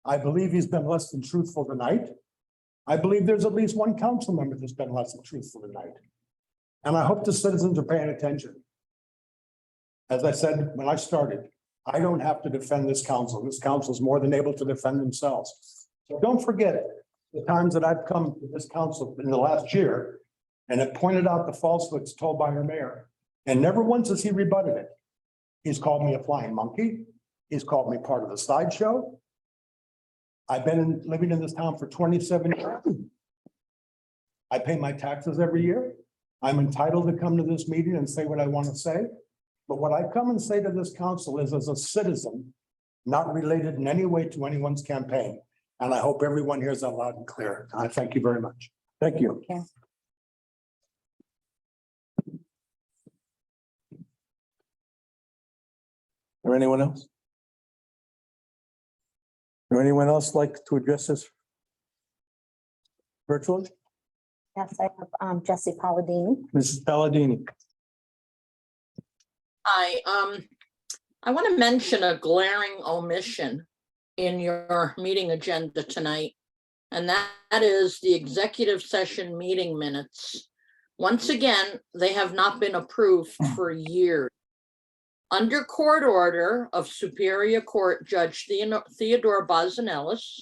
I believe he's been less than truthful tonight. I believe there's at least one council member that's been less than truthful tonight. And I hope the citizens are paying attention. As I said when I started, I don't have to defend this council. This council is more than able to defend themselves. So don't forget the times that I've come to this council in the last year and have pointed out the falsehoods told by our mayor. And never once has he rebutted it. He's called me a flying monkey. He's called me part of the sideshow. I've been living in this town for 27 years. I pay my taxes every year. I'm entitled to come to this meeting and say what I want to say. But what I come and say to this council is as a citizen, not related in any way to anyone's campaign. And I hope everyone hears that loud and clear. I thank you very much. Thank you. Okay. Or anyone else? Or anyone else like to address this virtually? Yes, I have Jesse Palladini. Mrs. Palladini. I want to mention a glaring omission in your meeting agenda tonight. And that is the executive session meeting minutes. Once again, they have not been approved for years. Under court order of Superior Court Judge Theodore Bazanellis,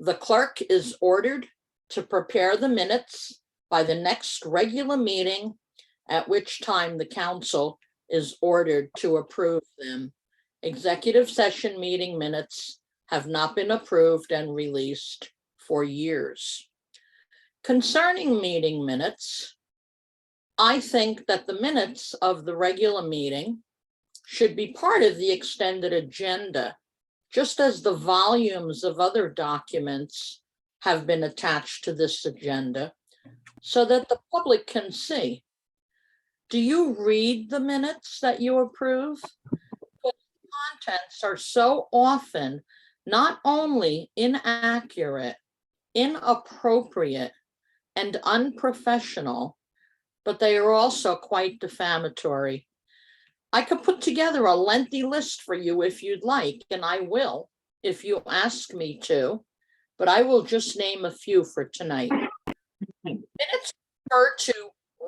the clerk is ordered to prepare the minutes by the next regular meeting, at which time the council is ordered to approve them. Executive session meeting minutes have not been approved and released for years. Concerning meeting minutes, I think that the minutes of the regular meeting should be part of the extended agenda, just as the volumes of other documents have been attached to this agenda, so that the public can see. Do you read the minutes that you approve? But the contents are so often not only inaccurate, inappropriate, and unprofessional, but they are also quite defamatory. I could put together a lengthy list for you if you'd like, and I will, if you ask me to, but I will just name a few for tonight. Minutes refer to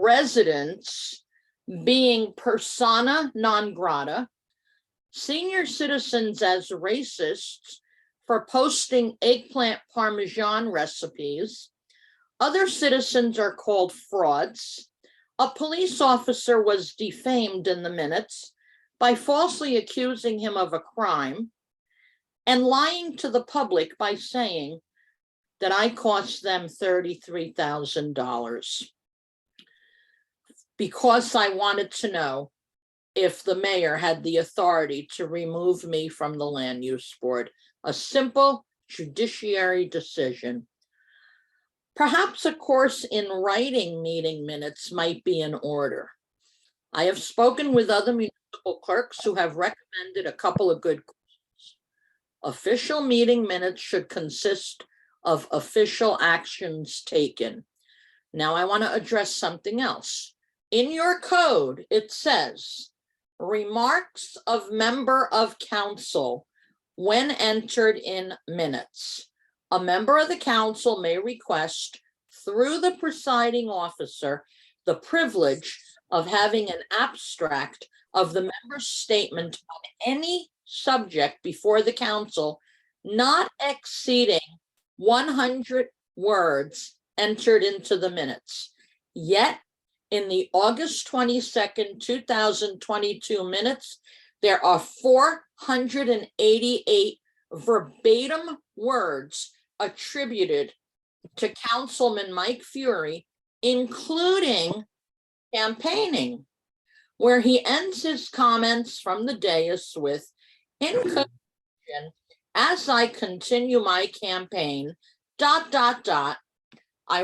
residents being persona non grata, senior citizens as racists for posting eggplant parmesan recipes. Other citizens are called frauds. A police officer was defamed in the minutes by falsely accusing him of a crime and lying to the public by saying that I cost them $33,000 because I wanted to know if the mayor had the authority to remove me from the land use board. A simple judiciary decision. Perhaps a course in writing meeting minutes might be in order. I have spoken with other municipal clerks who have recommended a couple of good courses. Official meeting minutes should consist of official actions taken. Now I want to address something else. In your code, it says, remarks of member of council when entered in minutes. A member of the council may request through the presiding officer the privilege of having an abstract of the member's statement on any subject before the council, not exceeding 100 words entered into the minutes. Yet, in the August 22nd, 2022 minutes, there are 488 verbatim words attributed to Councilman Mike Fury, including campaigning, where he ends his comments from the dais with, in conclusion, as I continue my campaign, ... I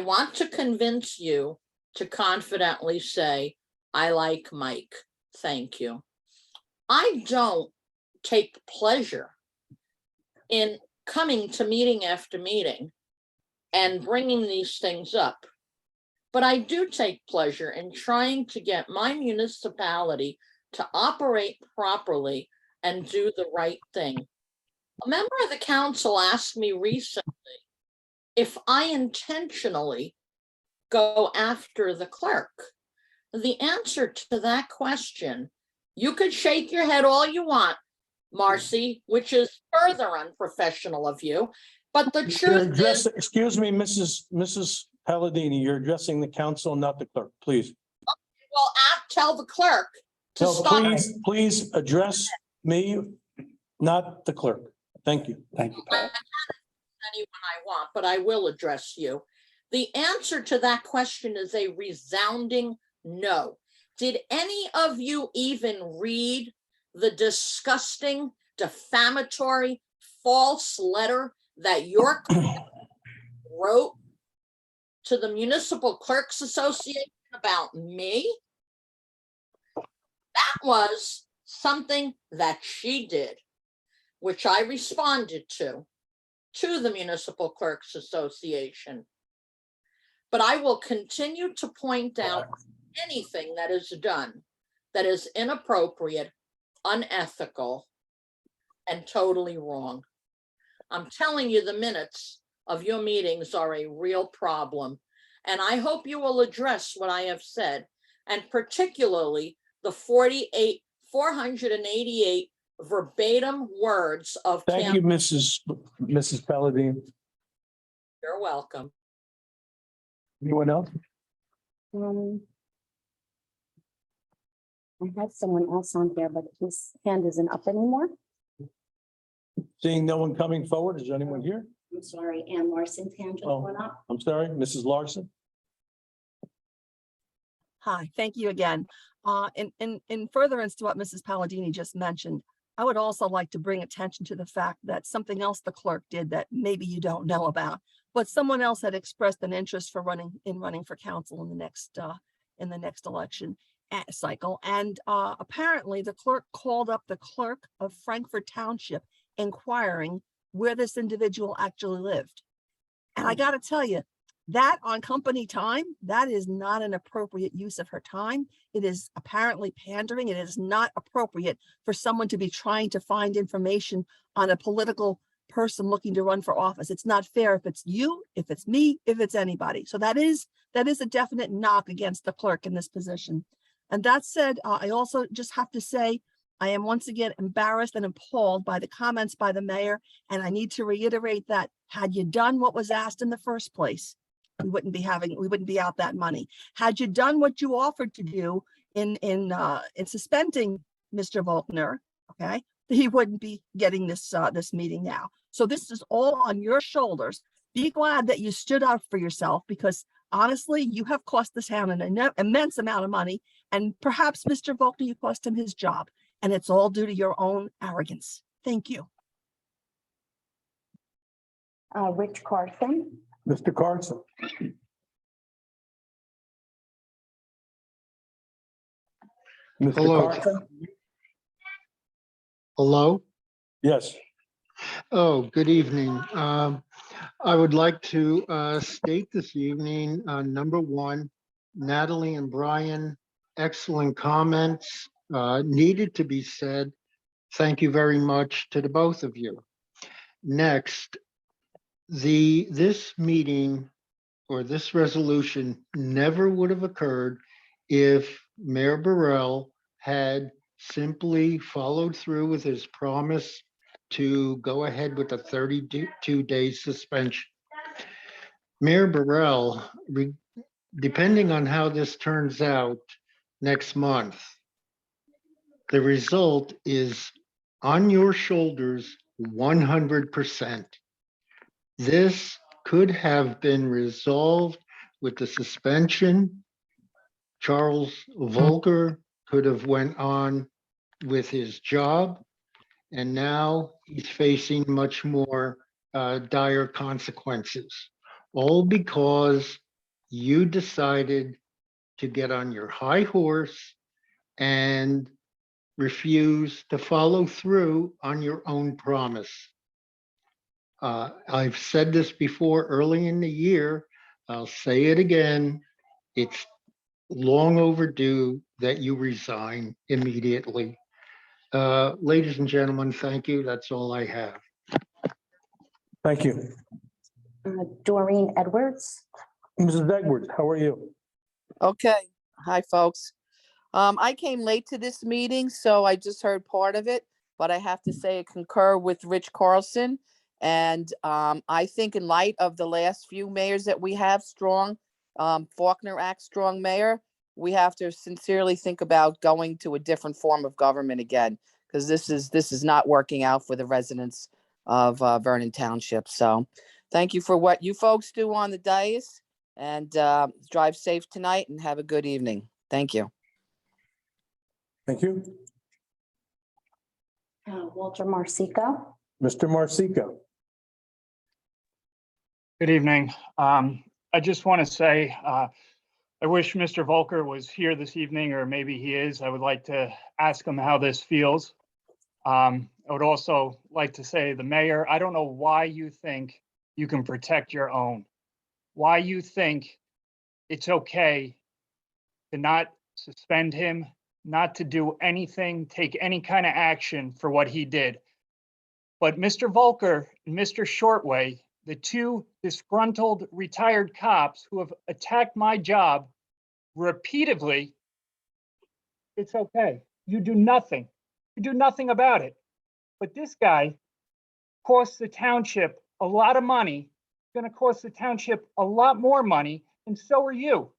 want to convince you to confidently say, I like Mike. Thank you. I don't take pleasure in coming to meeting after meeting and bringing these things up. But I do take pleasure in trying to get my municipality to operate properly and do the right thing. A member of the council asked me recently if I intentionally go after the clerk. The answer to that question, you could shake your head all you want, Marcy, which is further unprofessional of you, but the truth is, Excuse me, Mrs. Palladini, you're addressing the council, not the clerk, please. well, tell the clerk to No, stop. please address me, not the clerk. Thank you. Thank you, I Pat. can anyone I want, but I will address you. The answer to that question is a resounding no. Did any of you even read the disgusting, defamatory, false letter that your clerk wrote to the Municipal Clerks Association about me? That was something that she did, which I responded to the Municipal Clerks Association. But I will continue to point out anything that is done that is inappropriate, unethical, and totally wrong. I'm telling you, the minutes of your meetings are a real problem. And I hope you will address what I have said, and particularly the 488 verbatim words of. Thank you, Mrs. Palladini. You're welcome. Anyone else? I had someone else on here, but his hand isn't up anymore. Seeing no one coming forward, is there anyone here? I'm sorry, Ann Larson's hand just Oh. went up. I'm sorry, Mrs. Larson? Hi, thank you again. In furtherance to what Mrs. Palladini just mentioned, I would also like to bring attention to the fact that something else the clerk did that maybe you don't know about, but someone else had expressed an interest for running for council in the next election cycle. And apparently the clerk called up the clerk of Frankfurt Township inquiring where this individual actually lived. And I got to tell you, that on company time, that is not an appropriate use of her time. It is apparently pandering. It is not appropriate for someone to be trying to find information on a political person looking to run for office. It's not fair if it's you, if it's me, if it's anybody. So that is a definite knock against the clerk in this position. And that said, I also just have to say, I am once again embarrassed and appalled by the comments by the mayor. And I need to reiterate that had you done what was asked in the first place, we wouldn't be out that money. Had you done what you offered to do in suspending Mr. Volkner, okay, he wouldn't be getting this meeting now. So this is all on your shoulders. Be glad that you stood up for yourself, because honestly, you have cost this town an immense amount of money, and perhaps Mr. Volkner, you cost him his job, and it's all due to your own arrogance. Thank you. Rich Carson. Mr. Carson? Mr. Hello. Carson? Hello? Yes. Oh, good evening. I would like to state this evening, number one, Natalie and Brian, excellent comments, needed to be said. Thank you very much to the both of you. Next, this meeting or this resolution never would have occurred if Mayor Burrell had simply followed through with his promise to go ahead with a 32-day suspension. Mayor Burrell, depending on how this turns out next month, the result is on your shoulders 100%. This could have been resolved with the suspension. Charles Volker could have went on with his job, and now he's facing much more dire consequences, all because you decided to get on your high horse and refuse to follow through on your own promise. I've said this before early in the year. I'll say it again. It's long overdue that you resign immediately. Ladies and gentlemen, thank you. That's all I have. Thank you. Doreen Edwards. Mrs. Edwards, how are you? Okay, hi, folks. I came late to this meeting, so I just heard part of it, but I have to say I concur with Rich Carlson. And I think in light of the last few mayors that we have strong, Faulkner Act strong mayor, we have to sincerely think about going to a different form of government again, because this is not working out for the residents of Vernon Township. So thank you for what you folks do on the dais, and drive safe tonight and have a good evening. Thank you. Thank you. Walter Marsico. Mr. Marsico? Good evening. I just want to say, I wish Mr. Volker was here this evening, or maybe he is. I would like to ask him how this feels. I would also like to say, the mayor, I don't know why you think you can protect your own. Why you think it's okay to not suspend him, not to do anything, take any kind of action for what he did. But Mr. Volker and Mr. Shortway, the two disgruntled retired cops who have attacked my job repeatedly, it's okay. You do nothing. You do nothing about it. But this guy costs the township a lot of money, going to cost the township a lot more money, and so are you.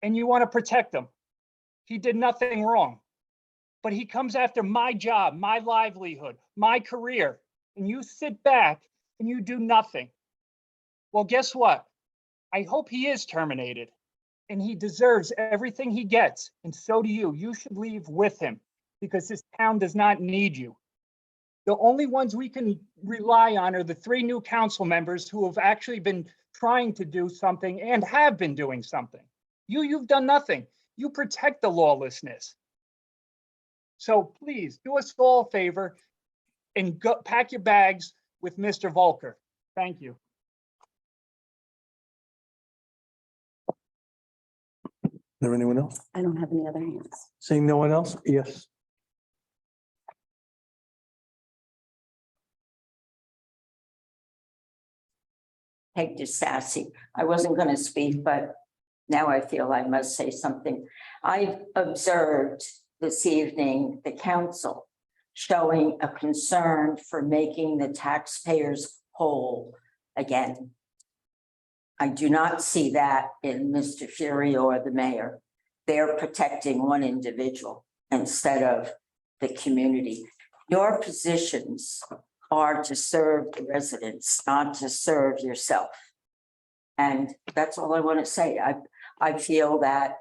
and you want to protect him. He did nothing wrong. But he comes after my job, my livelihood, my career, and you sit back and you do nothing. Well, guess what? I hope he is terminated, and he deserves everything he gets, and so do you. You should leave with him because this town does not need you. The only ones we can rely on are the 3 new council members who have actually been trying to do something and have been doing something. You've done nothing. You protect the lawlessness. So please do us all a favor and go pack your bags with Mr. Volker. Thank you. Is there anyone else? I don't have any other hands. Seeing no one else? Yes. Peg DeSassy. I wasn't going to speak, but now I feel I must say something. I've observed this evening the council showing a concern for making the taxpayers whole again. I do not see that in Mr. Fury or the mayor. They're protecting one individual instead of the community. Your positions are to serve the residents, not to serve yourself. And that's all I want to say. I feel that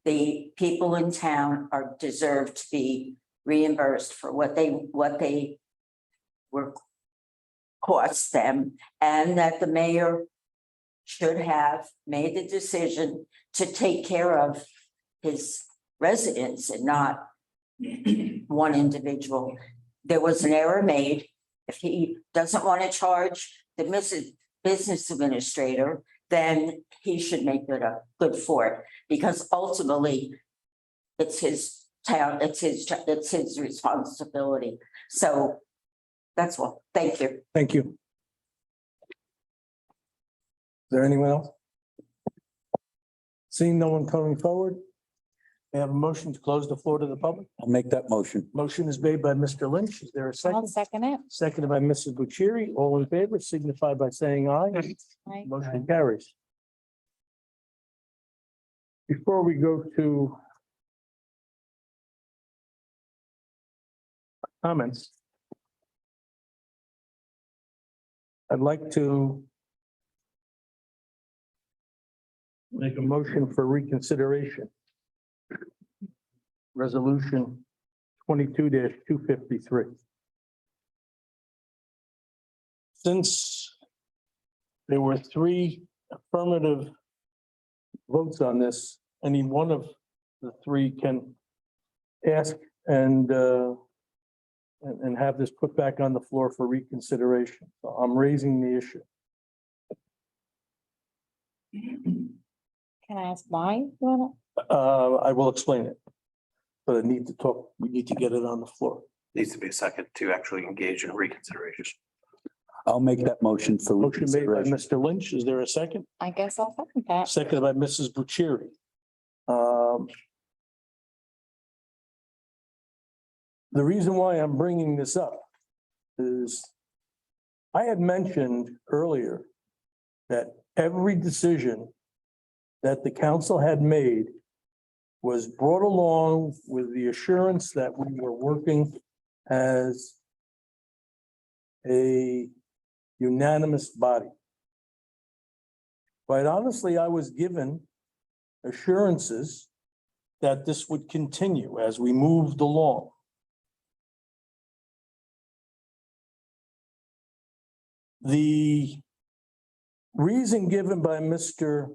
the people in town deserve to be reimbursed for what they were cost them, and that the mayor should have made the decision to take care of his residents and not one individual. There was an error made. If he doesn't want to charge the business administrator, then he should make good for it, because ultimately it's his town, it's his responsibility. So that's all. Thank you. Thank you. Is there anyone else? Seeing no one coming forward, we have a motion to close the floor to the public. I'll make that motion. Motion is made by Mr. Lynch. Is there a I'll second? second it. Seconded by Mrs. Bucieri. All in favor signify by saying aye. Aye. Motion carries. Before we go to comments, I'd like to make a motion for reconsideration. Resolution 22-253. Since there were 3 affirmative votes on this, any one of the 3 can ask and have this put back on the floor for reconsideration. So I'm raising the issue. Can I ask why? You wanna- I will explain it. But I need to talk, we need to get it on the floor. Needs to be a second to actually engage in reconsideration. I'll make that motion for Motion made by reconsideration. Mr. Lynch. Is there a second? I guess I'll second that. Seconded by Mrs. Bucieri. The reason why I'm bringing this up is I had mentioned earlier that every decision that the council had made was brought along with the assurance that we were working as a unanimous body. Quite honestly, I was given assurances that this would continue as we moved along. The reason given by Mr.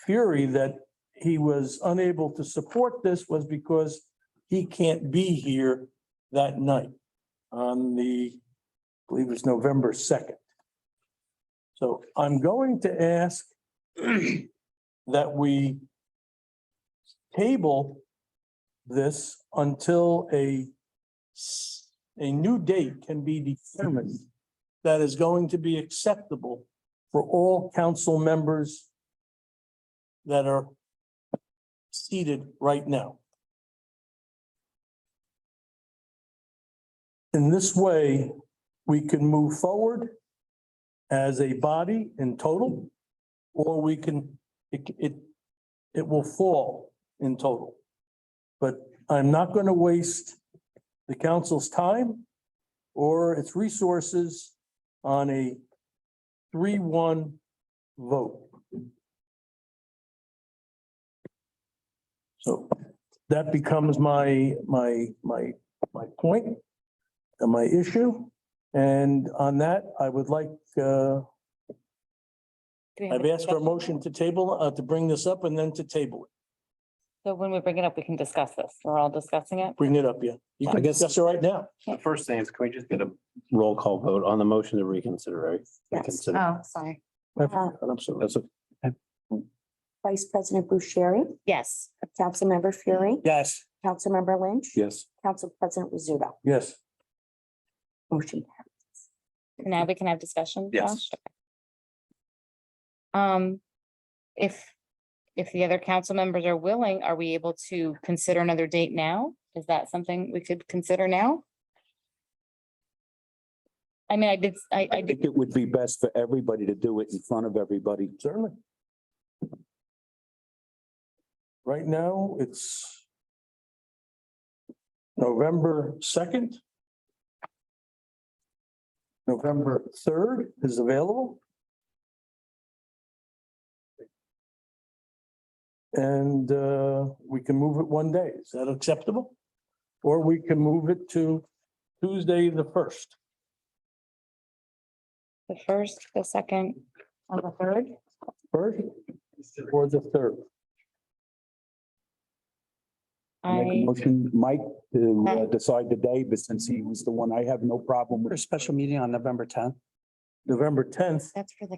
Fury that he was unable to support this was because he can't be here that night on I believe it's November 2nd. So I'm going to ask that we table this until a new date can be determined that is going to be acceptable for all council members that are seated right now. In this way, we can move forward as a body in total, or we can it will fall in total. But I'm not going to waste the council's time or its resources on a 3-1 vote. So that becomes my point and my issue. And on that, I would like, Do we have I've a asked for a discussion? motion to table, to bring this up and then to table it. So when we bring it up, we can discuss this. We're all discussing it. Bring it up, yeah. You I can guess- discuss it right now. The first thing is, can we just get a roll call vote on the motion to reconsider, right? Yes. Reconsider. Oh, sorry. I'm sorry. That's okay. Vice President Bucieri, Yes. Councilmember Fury, Yes. Councilmember Lynch, Yes. Council President Rizzuto. Yes. Motion carries. Now we can have discussion. Yes. Josh? Okay. If the other council members are willing, are we able to consider another date now? Is that something we could consider now? I mean, I I did, think it would be best for everybody to do it in front of everybody. Certainly. Right now, it's November 2nd. November 3rd is available. And we can move it one day. Is that acceptable? Or we can move it to Tuesday, the 1st. the first, the second, and the third. First or the 3rd. Make a I, motion, Mike, to decide the day, but since he was the one, I have no problem For a with. special meeting on November 10th. November 10th, that's for the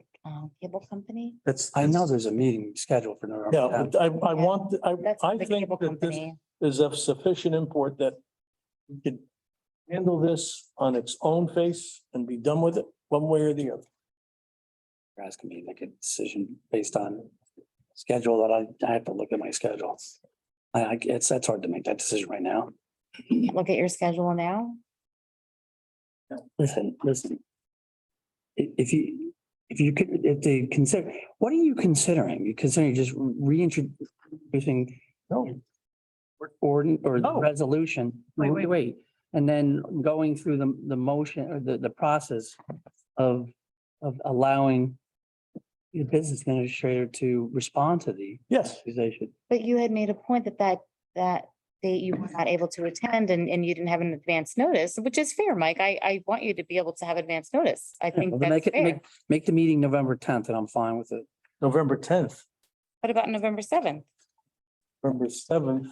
cable company. that's. I know there's a meeting scheduled for November Yeah, 10th. but I want, That's I for the think cable that this company. is of sufficient import that we could handle this on its own face and be done with it, one way or the other. You're asking me to make a decision based on schedule that I have to look at my schedule. That's hard to make that decision right now. Look at your schedule now. Listen. If they consider, what are you considering? You considering just reintroducing No, or the No. resolution? Wait. And then going through the motion or the process of allowing the business administrator to respond to the yes, accusation. But you had made a point that date you were not able to attend and you didn't have an advance notice, which is fair, Mike. I want you to be able to have advance notice. I think Well, that's Make it, fair. make the meeting November 10th and I'm fine with it. November 10th, What about November 7th? November 7th.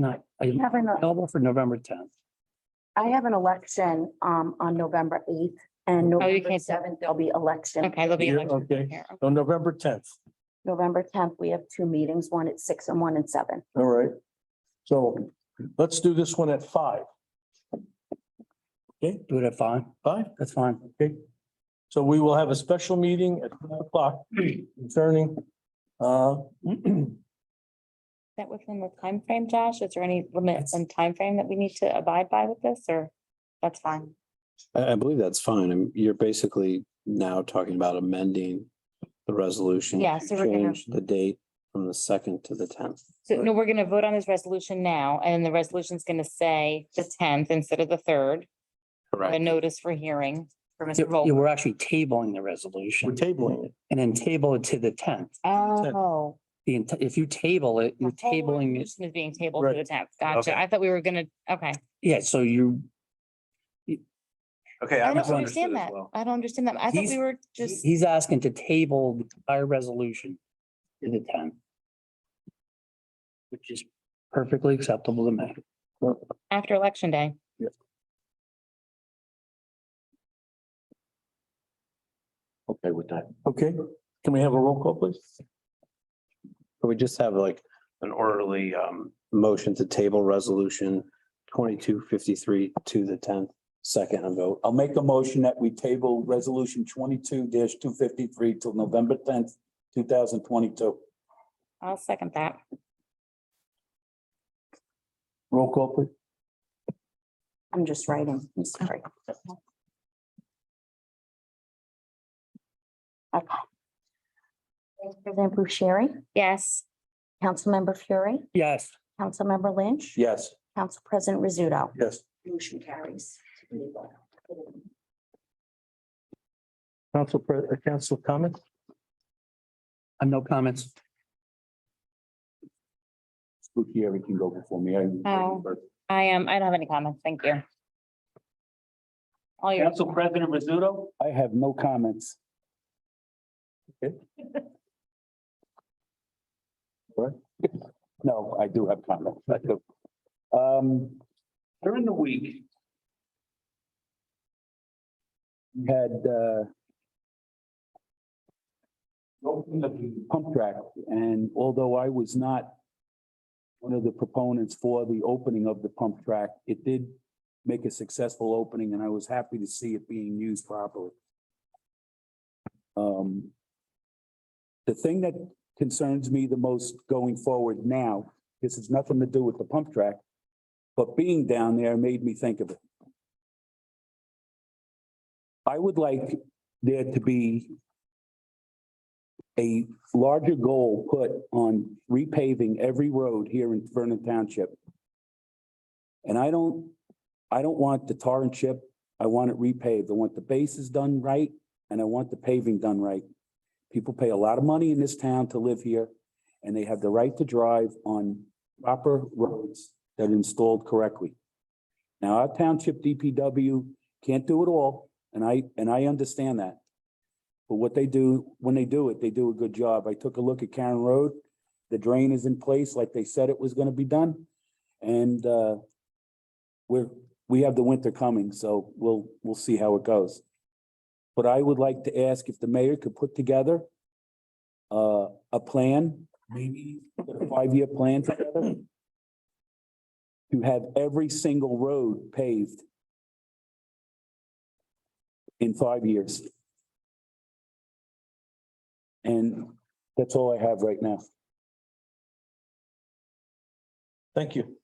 Are you Have an- available for November 10th? I have an election on November 8th and you November can't- 7th, there'll be election. Okay, there'll be Here, election okay. here. So November 10th. November 10th, we have two meetings, one at 6 and one at 7. All right. So let's do this one at 5. Okay, Do it at 5. 5? That's fine. Okay. So we will have a special meeting at 5 o'clock concerning Is that within the time frame, Josh? Is there any limit and time frame that we need to abide by with this, or that's fine? I believe that's fine. You're basically now talking about amending the resolution. Yeah, to so we're gonna- Change the date from the 2nd to the 10th. So no, we're gonna vote on this resolution now, and the resolution's gonna say the 10th instead of the 3rd. A Correct. notice for hearing for Mr. You Volker. were actually tabling the we're resolution tabling it. and then table it to the 10th. Oh. If you table it, you're the whole tabling it. resolution is being tabled to Right. the 10th. Gotcha. Okay. I thought we were gonna, okay. Yeah, so you, Okay. I don't misunderstood understand that. I don't understand that. I thought we He's- were just, he's asking to table the entire resolution to the 10th. Which is perfectly acceptable to me. after election day. Okay with that. Okay, can we have a roll call, please? Could we just have like an orderly motion to table resolution 2253 to the 10th, second and vote? I'll make a motion that we table resolution 22-253 till November 10th, 2022. I'll second that. Roll call, please. I'm just writing, I'm sorry. Okay. Vice President Bucieri, Yes. Councilmember Fury, Yes. Councilmember Lynch, Yes. Council President Rizzuto. Yes. Motion carries. Council comments? No comments. Gutierrez can go before me. Oh. I don't have any comments. Thank you. All your. Council President Rizzuto? I have no comments. No, I do have comments. I do. During the week, we had, opening of the pump track, and although I was not one of the proponents for the opening of the pump track, it did make a successful opening, and I was happy to see it being used properly. The thing that concerns me the most going forward now, this has nothing to do with the pump track, but being down there made me think of it. I would like there to be a larger goal put on repaving every road here in Vernon Township. And I don't want the tar and chip. I want it repaved. I want the bases done right, and I want the paving done right. People pay a lot of money in this town to live here, and they have the right to drive on proper roads that are installed correctly. Now, our township DPW can't do it all, and I understand that. But what they do, when they do it, they do a good job. I took a look at Karen Road. The drain is in place like they said it was gonna be done. And we have the winter coming, so we'll see how it goes. But I would like to ask if the mayor could put together a plan, maybe a 5-year plan together, to have every single road paved in 5 years. And that's all I have right now. Thank you.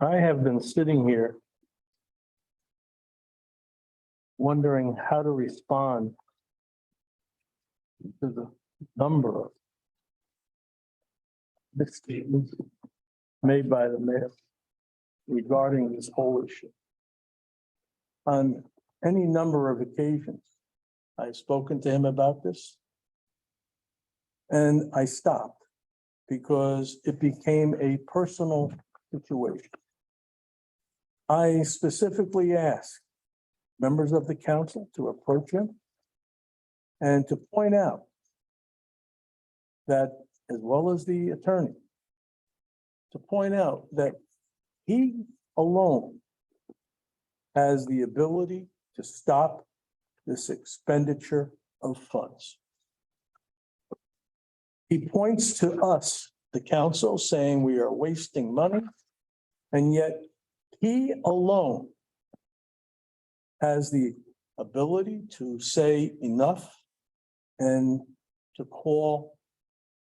I have been sitting here wondering how to respond to the number of misstatements made by the mayor regarding this whole issue. On any number of occasions, I've spoken to him about this, and I stopped because it became a personal situation. I specifically asked members of the council to approach him and to point out that, as well as the attorney, to point out that he alone has the ability to stop this expenditure of funds. He points to us, the council, saying we are wasting money, and yet he alone has the ability to say enough and to call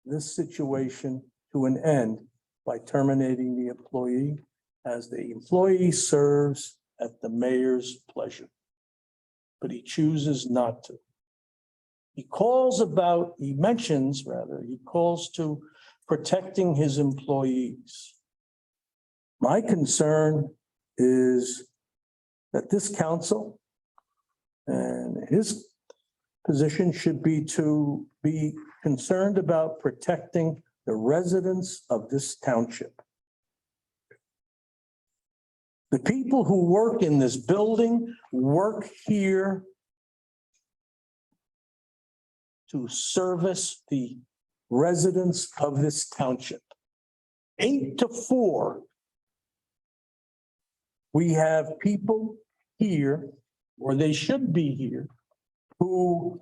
this situation to an end by terminating the employee, as the employee serves at the mayor's pleasure. But he chooses not to. He calls to protecting his employees. My concern is that this council and his position should be to be concerned about protecting the residents of this township. The people who work in this building work here to service the residents of this township. 8 to 4. We have people here, or they should be here, who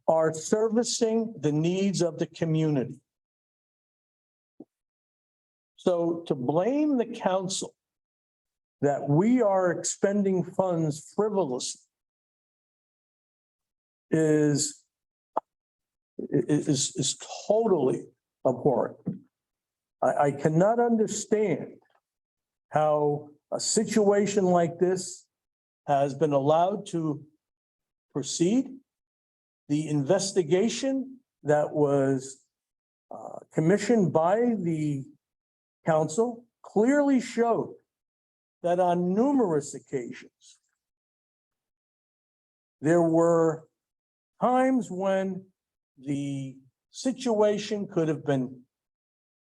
are servicing the needs of the community. So to blame the council that we are expending funds frivolously is totally abhorrent. I cannot understand how a situation like this has been allowed to proceed. The investigation that was commissioned by the council clearly showed that on numerous occasions, there were times when the situation could have been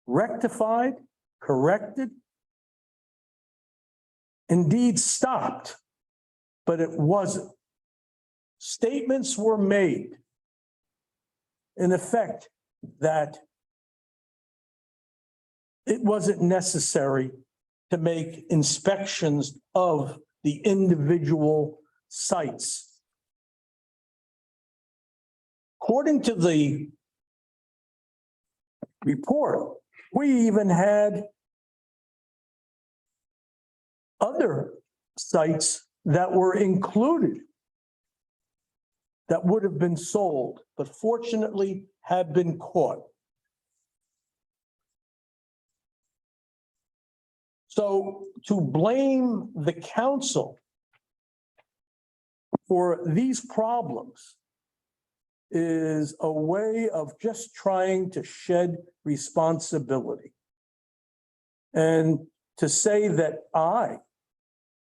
rectified, corrected, indeed stopped, but it wasn't. Statements were made in effect that it wasn't necessary to make inspections of the individual sites. According to the report, we even had other sites that were included that would have been sold, but fortunately have been caught. So to blame the council for these problems is a way of just trying to shed responsibility. And to say that I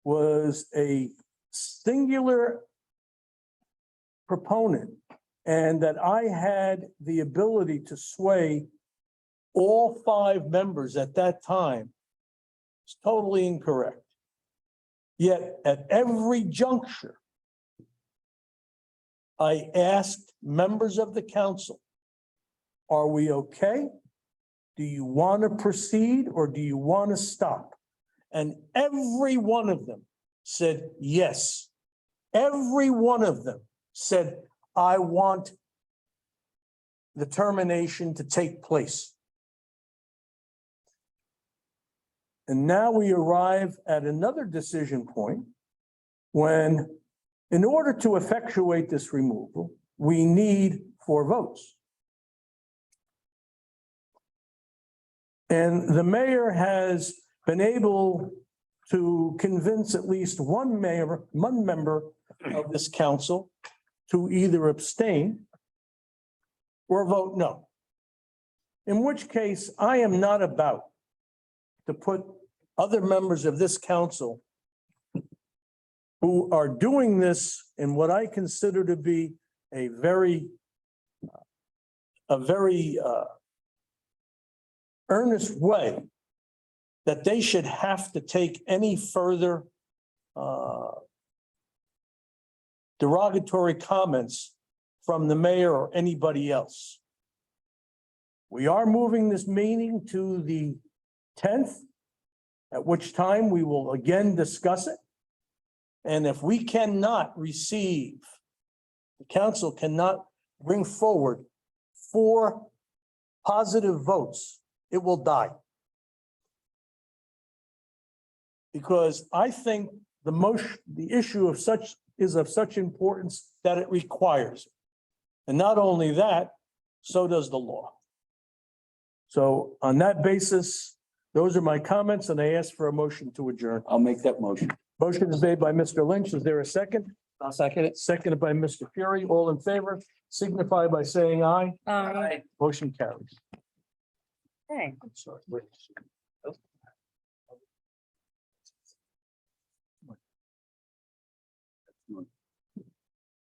was a singular proponent and that I had the ability to sway all 5 members at that time is totally incorrect. Yet at every juncture, I asked members of the council, are we okay? Do you want to proceed or do you want to stop? And every one of them said yes. Every one of them said, I want the termination to take place. And now we arrive at another decision point when, in order to effectuate this removal, we need 4 votes. And the mayor has been able to convince at least one member of this council to either abstain or vote no. In which case, I am not about to put other members of this council who are doing this in what I consider to be a very earnest way, that they should have to take any further derogatory comments from the mayor or anybody else. We are moving this meeting to the 10th, at which time we will again discuss it. And if we cannot receive, the council cannot bring forward 4 positive votes, it will die. Because I think the issue of such is of such importance that it requires it. And not only that, so does the law. So on that basis, those are my comments, and I ask for a motion to adjourn. I'll make that motion. Motion is made by Mr. Lynch. Is there a second? I'll second it. Seconded by Mr. Fury. All in favor, signify by saying aye. Aye. Motion carries. Okay. I'm sorry. Wait.